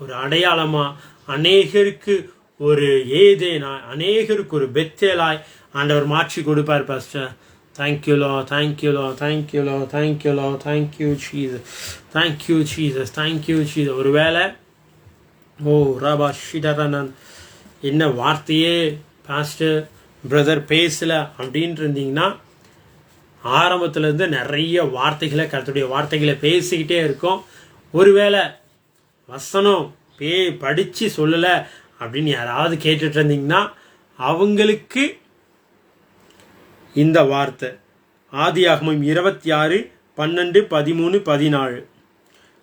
ஒரு அடையாளமாக, அநேகருக்கு ஒரு ஏதேனா, அநேகருக்கு ஒரு பெத்தேலாய் ஆண்டவர் மாற்றி கொடுப்பார் pastor. Thank you Lord, thank you Lord, thank you Lord, தேங்க்யூலோ, thank you Jesus, thank you Jesus, thank you Jesus. ஒரு வேளை ஓ ராபா ஷிடரனன் என்ன வார்த்தையே பாஸ்டர் பிரதர் பேசலை அப்படின்ட்டு இருந்தீங்கன்னா, ஆரம்பத்துலேருந்து நிறைய வார்த்தைகளை, கர்த்தருடைய வார்த்தைகளை பேசிக்கிட்டே இருக்கோம். ஒருவேளை வசனம் படித்து சொல்லலை அப்படின்னு யாராவது கேட்டுட்டு இருந்தீங்கன்னா, அவங்களுக்கு இந்த வார்த்தை ஆதியாகமம் 26:12-13-14.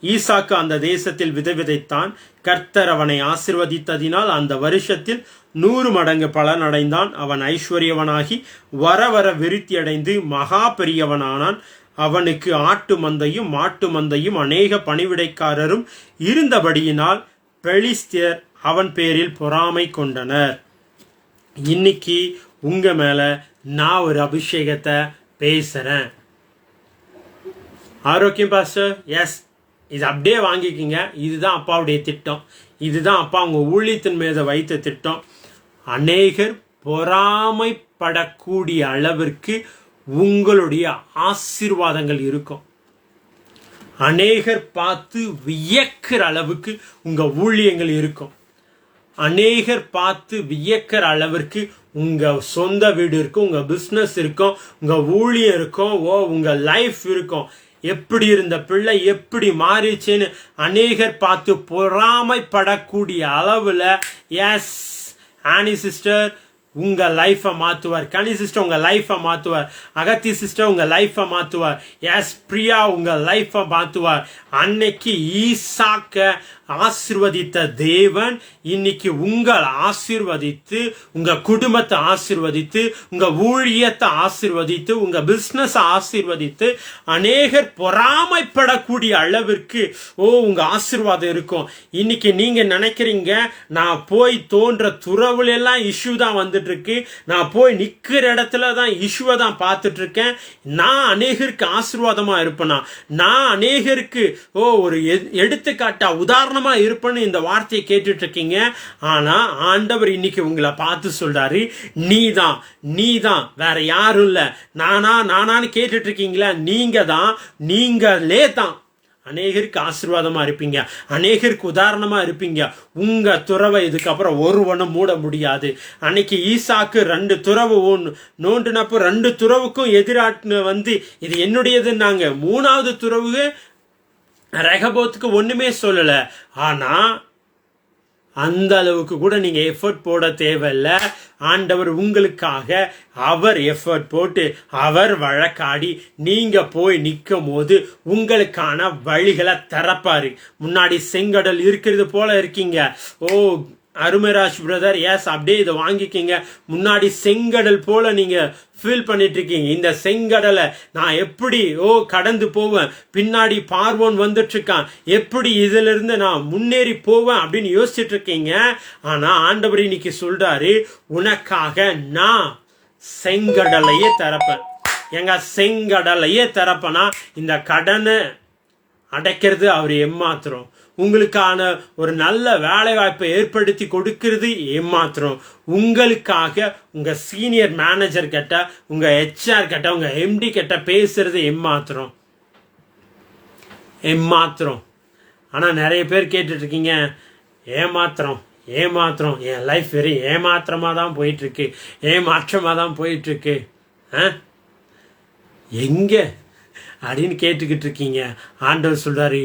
ஈசாக்கு அந்த தேசத்தில் விதைத்தான். கர்த்தர் அவனை ஆசிர்வதித்ததினால் அந்த வருஷத்தில் 100 மடங்கு பலன் அடைந்தான். அவன் ஐஸ்வர்யவனாகி வர வர விருத்தியடைந்து மகா பெரியவனானான். அவனுக்கு ஆட்டு மந்தையும் மாட்டு மந்தையும் அநேக பணிவிடைக்காரரும் இருந்தபடியினால் பெலிஸ்தியர் அவன் பேரில் பொறாமை கொண்டனர். இன்னைக்கு உங்க மேல நான் ஒரு அபிஷேகத்தை பேசுறேன். ஆரோக்கியம் பாஸ்டர், எஸ், இது அப்படியே வாங்கிக்கிங்க. இதுதான் அப்பாவுடைய திட்டம், இதுதான் அப்பா உங்க ஊழியத்தின் மீது வைத்த திட்டம். அநேகர் பொறாமைப்படக்கூடிய அளவிற்கு உங்களுடைய ஆசீர்வாதங்கள் இருக்கும். அநேகர் பார்த்து வியக்கிற அளவுக்கு உங்க ஊழியங்கள் இருக்கும். அநேகர் பார்த்து வியக்கிற அளவிற்கு உங்க சொந்த வீடு இருக்கும், உங்க பிசினஸ் இருக்கும், உங்க ஊழியம் இருக்கும், உங்க லைஃப் இருக்கும். எப்படி இருந்த பிள்ளை எப்படி மாறிச்சுன்னு அநேகர் பார்த்து பொறாமைப்படக்கூடிய அளவுல, எஸ் ஆனி சிஸ்டர், உங்க லைஃபை மாத்துவார். கனி சிஸ்டர் உங்க லைஃபை மாத்துவார். அகத்தி சிஸ்டர் உங்க லைஃபை மாத்துவார். எஸ் பிரியா உங்க லைஃபை மாத்துவார். அன்னைக்கு ஈசாக்க ஆசீர்வதித்த தேவன் இன்னைக்கு உங்களை ஆசீர்வதித்து, உங்க குடும்பத்தை ஆசீர்வதித்து, உங்க ஊழியத்தை ஆசீர்வதித்து, உங்க பிசினஸ் ஆசீர்வதித்து, அநேகர் பொறாமைப்படக்கூடிய அளவிற்கு உங்க ஆசீர்வாதம் இருக்கும். இன்னைக்கு நீங்க நினைக்கிறீங்க, நான் போய் தோன்ற துறவுல எல்லாம் இஷ்யூ தான் வந்துட்டு இருக்கு, நான் போய் நிக்கிற இடத்துல தான் இஷ்யூவை தான் பார்த்துட்டு இருக்கேன், நான் அநேகருக்கு ஆசீர்வாதமா இருப்பேனா, நான் அநேகருக்கு ஒரு எடுத்துக்காட்டா உதாரணமா இருப்பேன்னு இந்த வார்த்தையை கேட்டுட்டு இருக்கீங்க. ஆனா ஆண்டவர் இன்னைக்கு உங்களை பார்த்து சொல்றாரு, நீதான் வேற யாரும் இல்ல. நானான்னு கேட்டுட்டு இருக்கீங்களா? நீங்களே தான் அநேகருக்கு ஆசீர்வாதமா இருப்பீங்க, அநேகருக்கு உதாரணமா இருப்பீங்க. உங்க துறவை இதுக்கப்புறம் ஒருவனும் மூட முடியாது. அன்னைக்கு ஈசாக்கு 2 துறவு நோண்டினப்போ 2 துறவுக்கும் எதிராட்டு வந்து இது என்னுடையதுன்னாங்க. 3வது துறவு ரெகபோத்துக்கு ஒண்ணுமே சொல்லல. ஆனா அந்த அளவுக்கு கூட நீங்க எஃபர்ட் போட தேவையில்லை. ஆண்டவர் உங்களுக்காக அவர் எஃபர்ட் போட்டு அவர் வழக்காடி நீங்க போய் நிற்கும் போது உங்களுக்கான வழிகளை திறப்பாரு. முன்னாடி செங்கடல் இருக்கிறது போல இருக்கீங்க. அருமைராஜ் பிரதர், எஸ் அப்படியே இதை வாங்கிக்கிங்க. முன்னாடி செங்கடல் போல நீங்க ஃபீல் பண்ணிட்டு இருக்கீங்க. இந்த செங்கடலை நான் எப்படி கடந்து போவேன், பின்னாடி பார்வோன் வந்துட்டு இருக்கான், எப்படி இதுல இருந்து நான் முன்னேறி போவேன் அப்படின்னு யோசிச்சுட்டு இருக்கீங்க. ஆனா ஆண்டவர் இன்னைக்கு சொல்றாரு, உனக்காக நான் செங்கடலையே திறப்பேன். செங்கடலையே திறப்பனா இந்த கடனை அடைக்கிறது அவர் ஏமாத்திரம், உங்களுக்கான ஒரு நல்ல வேலை வாய்ப்பை ஏற்படுத்தி கொடுக்கிறது ஏமாத்திரம், உங்களுக்காக உங்க சீனியர் மேனேஜர் கிட்ட, உங்க HR கிட்ட, உங்க MD கிட்ட பேசுறது ஏமாத்திரம். ஆனா நிறைய பேர் கேட்டுட்டு இருக்கீங்க, ஏமாத்திரம் என் லைஃப் வெறும் ஏமாத்திரமா தான் போயிட்டு இருக்கு, ஏமாற்றமா தான் போயிட்டு இருக்கு எங்க அப்படின்னு கேட்டுக்கிட்டு இருக்கீங்க. ஆண்டவர் சொல்றாரு,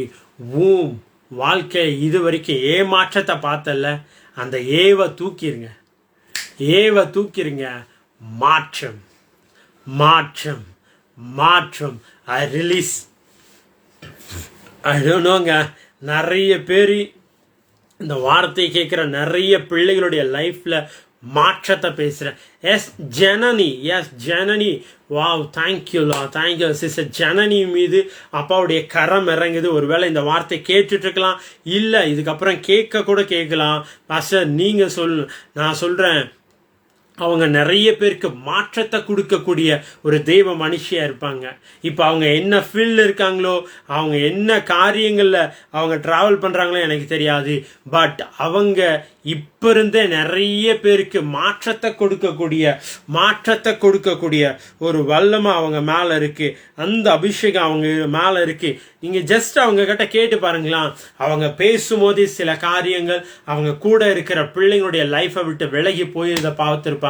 வாழ்க்கை இது வரைக்கும் ஏமாற்றத்தை பார்த்தல, அந்த ஏவை தூக்கிருங்க. மாற்றம் ஐ ரிலீஸ். நிறைய பேர் இந்த வார்த்தையை கேட்கிற நிறைய பிள்ளைகளுடைய லைஃப்ல மாற்றத்தை பேசுறேன். S Janani wow, thank you sister Janani மீது அப்பாவுடைய கரம் இறங்குது. ஒருவேளை இந்த வார்த்தை கேட்டுட்டு இருக்கலாம், இல்ல இதுக்கப்புறம் கேட்கலாம். பாஸ்டர் நீங்க நான் சொல்றேன், அவங்க நிறைய பேருக்கு மாற்றத்தை கொடுக்கக்கூடிய ஒரு தெய்வ மனுஷியா இருப்பாங்க. இப்ப அவங்க என்ன ஃபீல்ட்ல இருக்காங்களோ, அவங்க என்ன காரியங்கள்ல அவங்க டிராவல் பண்றாங்களோ எனக்கு தெரியாது. பட் அவங்க இப்ப இருந்தே நிறைய பேருக்கு மாற்றத்தை கொடுக்கக்கூடிய ஒரு வல்லமை அவங்க மேல இருக்கு. அந்த அபிஷேகம் அவங்க மேல இருக்கு. நீங்க ஜஸ்ட் அவங்க கிட்ட கேட்டு பாருங்களா, அவங்க பேசும்போது சில காரியங்கள் அவங்க கூட இருக்கிற பிள்ளைங்களுடைய லைஃபை விட்டு விலகி போய் இதை பார்த்துருப்பாங்க.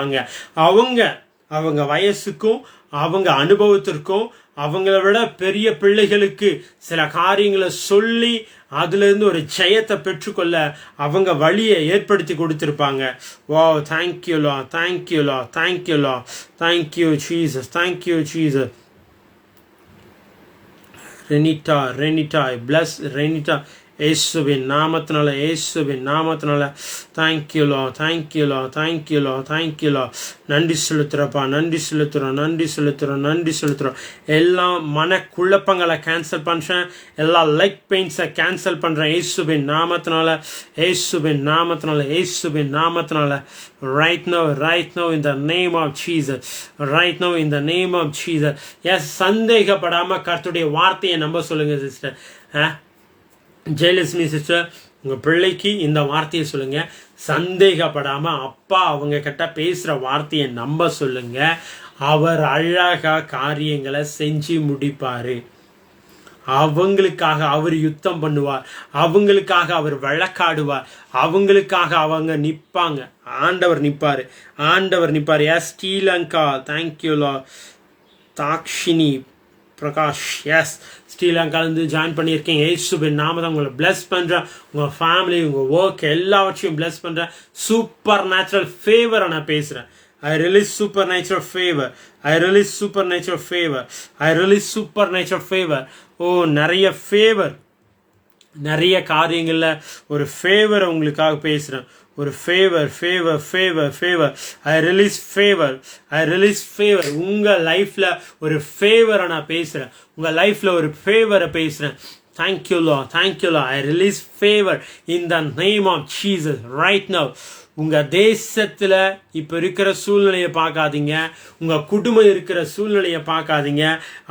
அவங்க வயசுக்கும் அவங்க அனுபவத்திற்கும் அவங்கள விட பெரிய பிள்ளைகளுக்கு சில காரியங்களை சொல்லி அதுல இருந்து ஒரு ஜெயத்தை பெற்றுக்கொள்ள அவங்க வழியை ஏற்படுத்தி கொடுத்திருப்பாங்க. Wow, thank you Jesus. Renita bless Renita, இயேசுவின் நாமத்தினால தேங்க்யூ லா. நன்றி செலுத்துறோம். எல்லா மனக்குழப்பங்களை கேன்சல் பண்றேன், எல்லா லெக் பெயின்ஸை கேன்சல் பண்றேன் இயேசுவின் நாமத்தினால. Right now in the name of Jesus. Yes, சந்தேகப்படாம கர்த்தருடைய வார்த்தையை நம்ப சொல்லுங்க சிஸ்டர். ஜெயலட்சுமி சிஸ்டர், உங்க பிள்ளைக்கு இந்த வார்த்தையை சொல்லுங்க. சந்தேகப்படாம அப்பா அவங்க கிட்ட பேசுற வார்த்தையை நம்ப சொல்லுங்க. அவர் அழகா காரியங்களை செஞ்சு முடிப்பாரு. அவங்களுக்காக அவர் யுத்தம் பண்ணுவார், அவங்களுக்காக அவர் வழக்காடுவார், அவங்களுக்காக அவங்க நிப்பாங்க. ஆண்டவர் நிப்பாரு. எஸ் ஸ்ரீலங்கா, தேங்க்யூ லா. தாக்ஷினி பிரகாஷ், எஸ் ஸ்ரீலங்காலேருந்து ஜாயின் பண்ணியிருக்கீங்க. இயேசுவின் நாமத்தை உங்களை பிளஸ் பண்ணுறேன். உங்கள் ஃபேமிலி, உங்கள் ஒர்க் எல்லாவற்றையும் பிளஸ் பண்ணுறேன். சூப்பர் நேச்சுரல் ஃபேவரை நான் பேசுகிறேன். I release supernatural favor. I release supernatural favor. I release supernatural favor. Oh, நிறைய ஃபேவர், நிறைய காரியங்களில் ஒரு ஃபேவரை உங்களுக்காக பேசுகிறேன். ஒரு ஃபேவர் ஃபேவர் ஃபேவர் ஃபேவர். ஐ ரிலீஸ் ஃபேவர். ஐ ரிலீஸ் ஃபேவர். உங்கள் லைஃப்பில் ஒரு ஃபேவரை நான் பேசுகிறேன். உங்கள் லைஃப்பில் ஒரு ஃபேவரை பேசுகிறேன். Thank you, Lord. Thank you, Lord. I release favor in the name of Jesus right now. உங்க தேசத்துல இப்ப இருக்கிற சூழ்நிலையை பார்க்காதீங்க, உங்க குடும்பம் இருக்கிற சூழ்நிலையை பார்க்காதீங்க.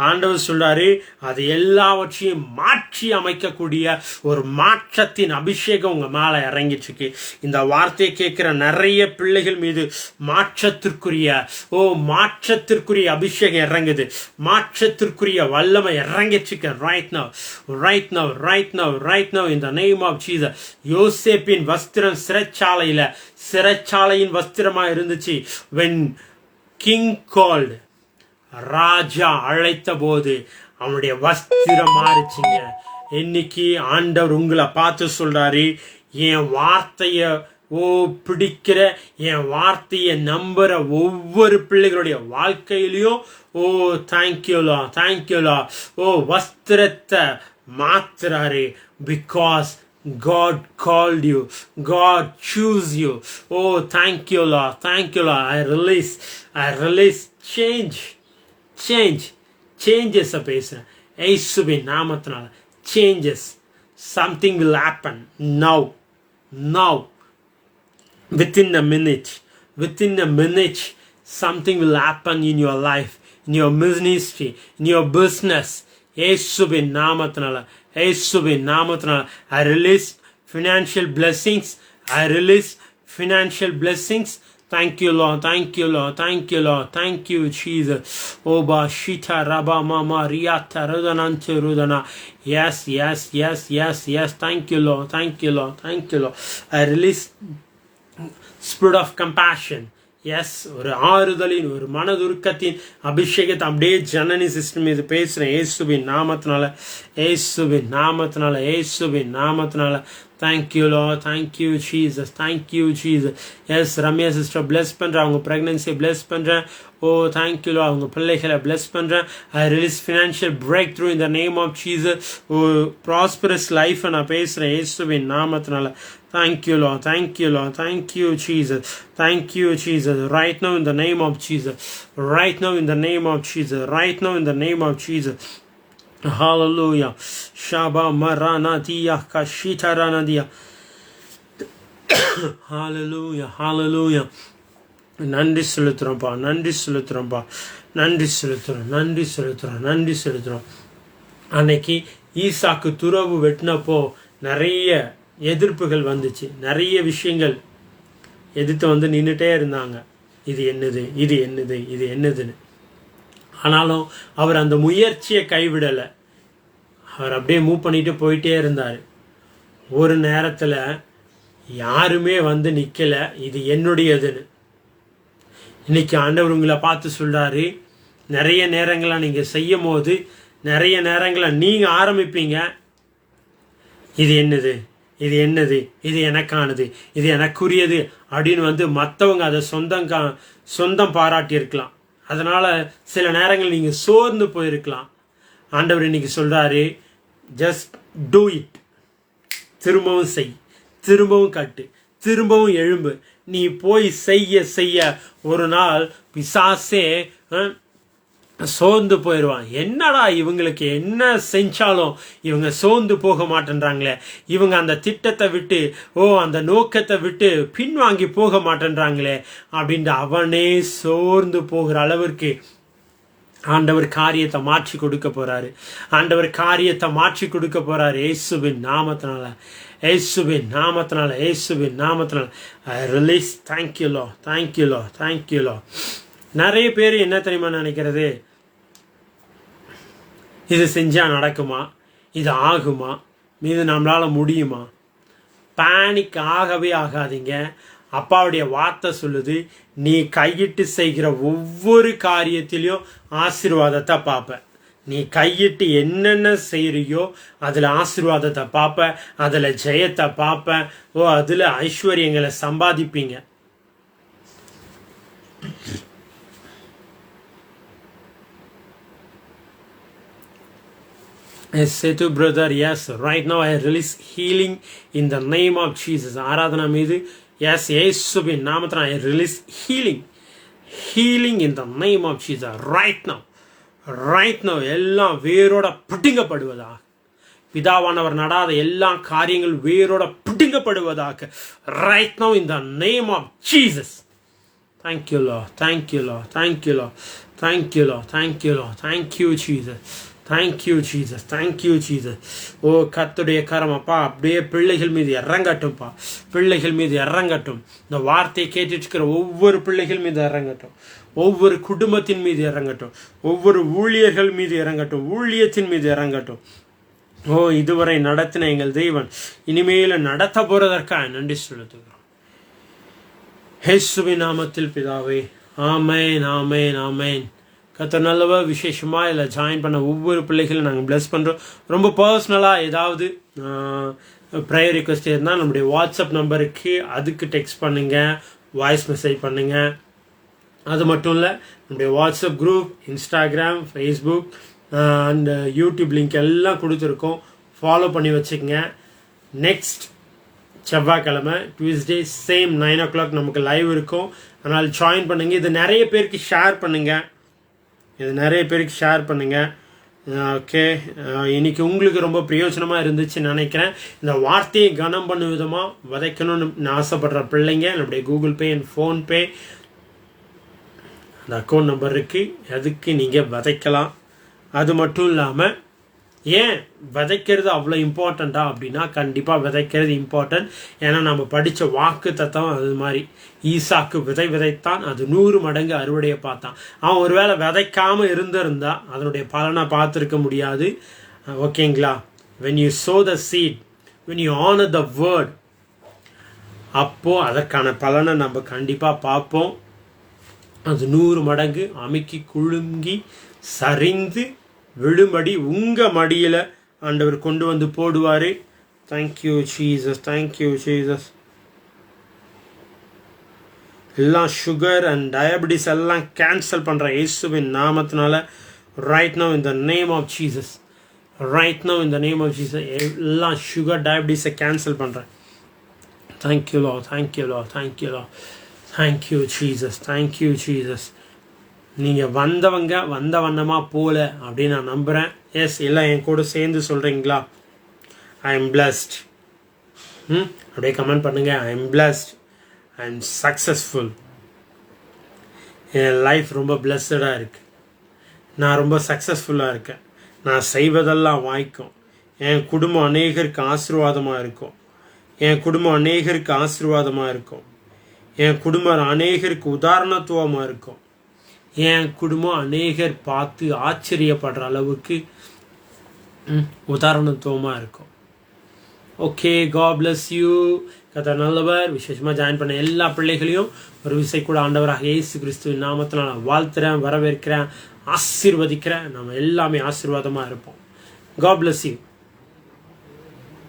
ஆண்டவர் சொல்றாரு, அது எல்லாவற்றையும் மாற்றி அமைக்கக்கூடிய ஒரு மாற்றத்தின் அபிஷேகம் உங்க மேல இறங்கிட்டு. இந்த வார்த்தையை கேட்கிற நிறைய பிள்ளைகள் மீது மாற்றத்திற்குரிய அபிஷேகம் இறங்குது. மாற்றத்திற்குரிய வல்லமை இறங்கிட்டு. Right now in the name of Jesus. யோசேப்பின் வஸ்திரம் சிறைச்சாலையின் வஸ்திரமா இருந்துச்சு. when king called, ராஜா அழைத்த போது அவனுடைய வஸ்திரம் மாறிச்சுங்க. இன்னைக்கு ஆண்டவர் உங்களை பார்த்து சொல்றாரு, என் வார்த்தைய பிடிக்கிற, என் வார்த்தையை நம்புற ஒவ்வொரு பிள்ளைகளுடைய வாழ்க்கையிலையும் தேங்க்யூலா வஸ்திரத்தை மாத்துறாரு. Because God called you. God choose you. Thank you, Lord. I release changes பேசுறேன். இயேசுவின் நாமத்தினால changes. Something will happen now. Within a minute, something will happen in your life, in your ministry, in your business. இயேசுவின் நாமத்தினால I release financial blessings. Thank you, Lord. Thank you, Jesus. Oba shita raba mama riyata rudanante rudana. Yes. Thank you, Lord. I release spirit of compassion. S, ஒரு ஆறுதலின், ஒரு மனதுருக்கத்தின் அபிஷேகத்தை அப்படியே Janani system இது பேசுகிறேன். இயேசுவின் நாமத்தினால thank you Lord. Thank you Jesus. Yes, Ramya sister bless பண்ணுறேன். அவங்க ப்ரெக்னன்சியை பிளஸ் பண்ணுறேன். Thank you Lord. அவங்க பிள்ளைகளை பிளஸ் பண்ணுறேன். I release financial breakthrough in the name of Jesus. Prosperous லைஃப்பை நான் பேசுகிறேன் இயேசுவின் நாமத்தினால. Thank you, Lord. Thank you, Jesus. Right now in the name of Jesus. Hallelujah. Shaba marana dia kashitarana dia. Hallelujah. நன்றி செலுத்துறோம். அன்னைக்கு ஈசாக்கு துறவு வெட்டினப்போ நிறைய எதிர்ப்புகள் வந்துச்சு. நிறைய விஷயங்கள் எதிர்த்து வந்து நின்றுட்டே இருந்தாங்க. இது என்னதுன்னு. ஆனாலும் அவர் அந்த முயற்சியை கைவிடலை. அவர் அப்படியே மூவ் பண்ணிட்டு போயிட்டே இருந்தார். ஒரு நேரத்தில் யாருமே வந்து நிற்கலை, இது என்னுடையதுன்னு. இன்னைக்கு ஆண்டவர் உங்களை பார்த்து சொல்றாரு, நிறைய நேரங்களை நீங்கள் செய்யும் போது, நிறைய நேரங்களை நீங்கள் ஆரம்பிப்பீங்க, இது என்னது, இது எனக்கானது, இது எனக்குரியது அப்படின்னு வந்து மற்றவங்க அதை சொந்தம் பாராட்டி இருக்கலாம். அதனால சில நேரங்கள் நீங்கள் சோர்ந்து போயிருக்கலாம். ஆண்டவர் இன்னைக்கு சொல்றாரு, ஜஸ்ட் டூ இட். திரும்பவும் செய், திரும்பவும் கட்டு, திரும்பவும் எழும்பு. நீ போய் செய்ய ஒரு நாள் பிசாசே சோர்ந்து போயிடுவான். என்னடா இவங்களுக்கு என்ன செஞ்சாலும் இவங்க சோர்ந்து போக மாட்டேன்றாங்களே, இவங்க அந்த திட்டத்தை விட்டு அந்த நோக்கத்தை விட்டு பின்வாங்கி போக மாட்டேன்றாங்களே அப்படின்ட்டு அவனே சோர்ந்து போகிற அளவிற்கு ஆண்டவர் காரியத்தை மாற்றி கொடுக்க போறாரு. இயேசுவின் நாமத்தினால I release. Thank you Lord. நிறைய பேர் என்ன தெரியுமா நினைக்கிறது, இது செஞ்சா நடக்குமா, இது ஆகுமா, இது நம்மளால முடியுமா? பேனிக் ஆகவே ஆகாதீங்க. அப்பாவுடைய வார்த்தை சொல்லுது, நீ கையிட்டு செய்கிற ஒவ்வொரு காரியத்திலையும் ஆசீர்வாதத்தை பார்ப்ப. நீ கையிட்டு என்னென்ன செய்யறியோ அதில் ஆசீர்வாதத்தை பார்ப்ப, அதில் ஜெயத்தை பார்ப்ப, அதில் ஐஸ்வர்யங்களை சம்பாதிப்பீங்க. Yes, Setu brother, yes, right now I release healing in the name of Jesus. Aradhana மீது yes, இயேசுவின் நாமத்தில் I release healing in the name of Jesus right now எல்லாம் வேரோட பிடுங்கப்படுவதாக, பிதாவானவர் நடாத எல்லா காரியங்கள் வேரோட பிடுங்கப்படுவதாக right now in the name of Jesus. Thank you Lord, thank you Lord, thank you Lord, thank you Lord, thank you Lord, thank you Jesus, thank you Jesus, thank you Jesus. ஓ கர்த்தருடைய கரம் அப்பா அப்படியே பிள்ளைகள் மீது இறங்கட்டும்ப்பா, பிள்ளைகள் மீது இறங்கட்டும். இந்த வார்த்தையை கேட்டுட்டு இருக்கிற ஒவ்வொரு பிள்ளைகள் மீது இறங்கட்டும், ஒவ்வொரு குடும்பத்தின் மீது இறங்கட்டும், ஒவ்வொரு ஊழியர்கள் மீது இறங்கட்டும், ஊழியத்தின் மீது இறங்கட்டும். ஓ இதுவரை நடத்தின எங்கள் தெய்வன் இனிமேல நடத்த போறதற்காக நன்றி செலுத்துகிறோம். இயேசுவின் நாமத்தில் பிதாவே, ஆமேன் ஆமேன் ஆமேன். கர்த்தர் நல்லவர். விசேஷமாக இதில் ஜாயின் பண்ண ஒவ்வொரு பிள்ளைகளும் நாங்கள் பிளஸ் பண்ணுறோம். ரொம்ப பர்சனலாக ஏதாவது ப்ரேயர் ரிக்வெஸ்ட் இருந்தால் நம்முடைய வாட்ஸ்அப் நம்பருக்கு அதுக்கு டெக்ஸ்ட் பண்ணுங்கள், வாய்ஸ் மெசேஜ் பண்ணுங்கள். அது மட்டும் இல்லை, நம்முடைய WhatsApp group, Instagram, Facebook and YouTube link எல்லாம் கொடுத்துருக்கோம். ஃபாலோ பண்ணி வச்சுக்கோங்க. நெக்ஸ்ட் செவ்வாய்க்கிழமை டியூஸ்டே சேம் 9 o'clock நமக்கு லைவ் இருக்கும். அதனால் ஜாயின் பண்ணுங்கள். இது நிறைய பேருக்கு ஷேர் பண்ணுங்கள், ஓகே. இன்னைக்கு உங்களுக்கு ரொம்ப பிரயோஜனமாக இருந்துச்சுன்னு நினைக்கிறேன். இந்த வார்த்தையை கனம் பண்ண விதமாக விதைக்கணும்னு ஆசைப்படுற பிள்ளைங்க நம்முடைய கூகுள் பே அண்ட் ஃபோன்பே அந்த அக்கௌண்ட் நம்பர் இருக்குது, அதுக்கு நீங்கள் விதைக்கலாம். அது மட்டும் இல்லாமல் ஏன் விதைக்கிறது அவ்வளோ இம்பார்ட்டண்ட்டா அப்படின்னா, கண்டிப்பாக விதைக்கிறது இம்பார்ட்டன்ட். ஏன்னா நம்ம படித்த வாக்கு தத்துவம் அது மாதிரி, ஈசாக்கு விதைத்தான், அது 100 மடங்கு அறுவடையை பார்த்தான். அவன் ஒருவேளை விதைக்காமல் இருந்திருந்தா அதனுடைய பலனை பார்த்துருக்க முடியாது. ஓகேங்களா? when you sow the seed, when you honor the word, அப்போது அதற்கான பலனை நம்ம கண்டிப்பாக பார்ப்போம். அது 100 மடங்கு அமுக்கி குலுங்கி சரிந்து விழும்படி உங்கள் மடியில் ஆண்டவர் கொண்டு வந்து போடுவார். Thank you Jesus, thank you Jesus. எல்லாம் சுகர் அண்ட் டயபெட்டிஸ் எல்லாம் கேன்சல் பண்ணுற இயேசுவின் நாமத்தினால right now in the name of Jesus, right now in the name of Jesus எல்லாம் சுகர் டயபெட்டிஸை கேன்சல் பண்ணுறேன். தேங்க்யூ லா, தேங்க்யூ லா, தேங்க்யூ லா, தேங்க்யூ ஜீசஸ், தேங்க்யூ ஜீசஸ். நீங்கள் வந்த வண்ணமாக போல அப்படின்னு நான் நம்புகிறேன். எஸ், எல்லாம் என் கூட சேர்ந்து சொல்கிறீங்களா? I am blessed. அப்படியே கமெண்ட் பண்ணுங்கள். I am blessed, I am successful. N life ரொம்ப பிளஸ்டாக இருக்குது. நான் ரொம்ப சக்ஸஸ்ஃபுல்லாக இருக்கேன். நான் செய்வதெல்லாம் வாய்க்கும். என் குடும்பம் அநேகருக்கு ஆசீர்வாதமாக இருக்கும். என் குடும்பம் அநேகருக்கு ஆசீர்வாதமாக இருக்கும். என் குடும்பம் அநேகருக்கு உதாரணத்துவமாக இருக்கும். என் குடும்பம் அநேகர் பார்த்து ஆச்சரியப்படுற அளவுக்கு உதாரணத்துவமாக இருக்கும். Okay, God bless you. கர்த்தர் நல்லவர். விசேஷமாக ஜாயின் பண்ண எல்லா பிள்ளைகளையும் ஒரு விசை கூட ஆண்டவராக இயேசு கிறிஸ்துவின் நாமத்தில் நான் வாழ்த்துறேன், வரவேற்கிறேன், ஆசீர்வதிக்கிறேன். நம்ம எல்லாமே ஆசீர்வாதமாக இருப்போம். God bless you.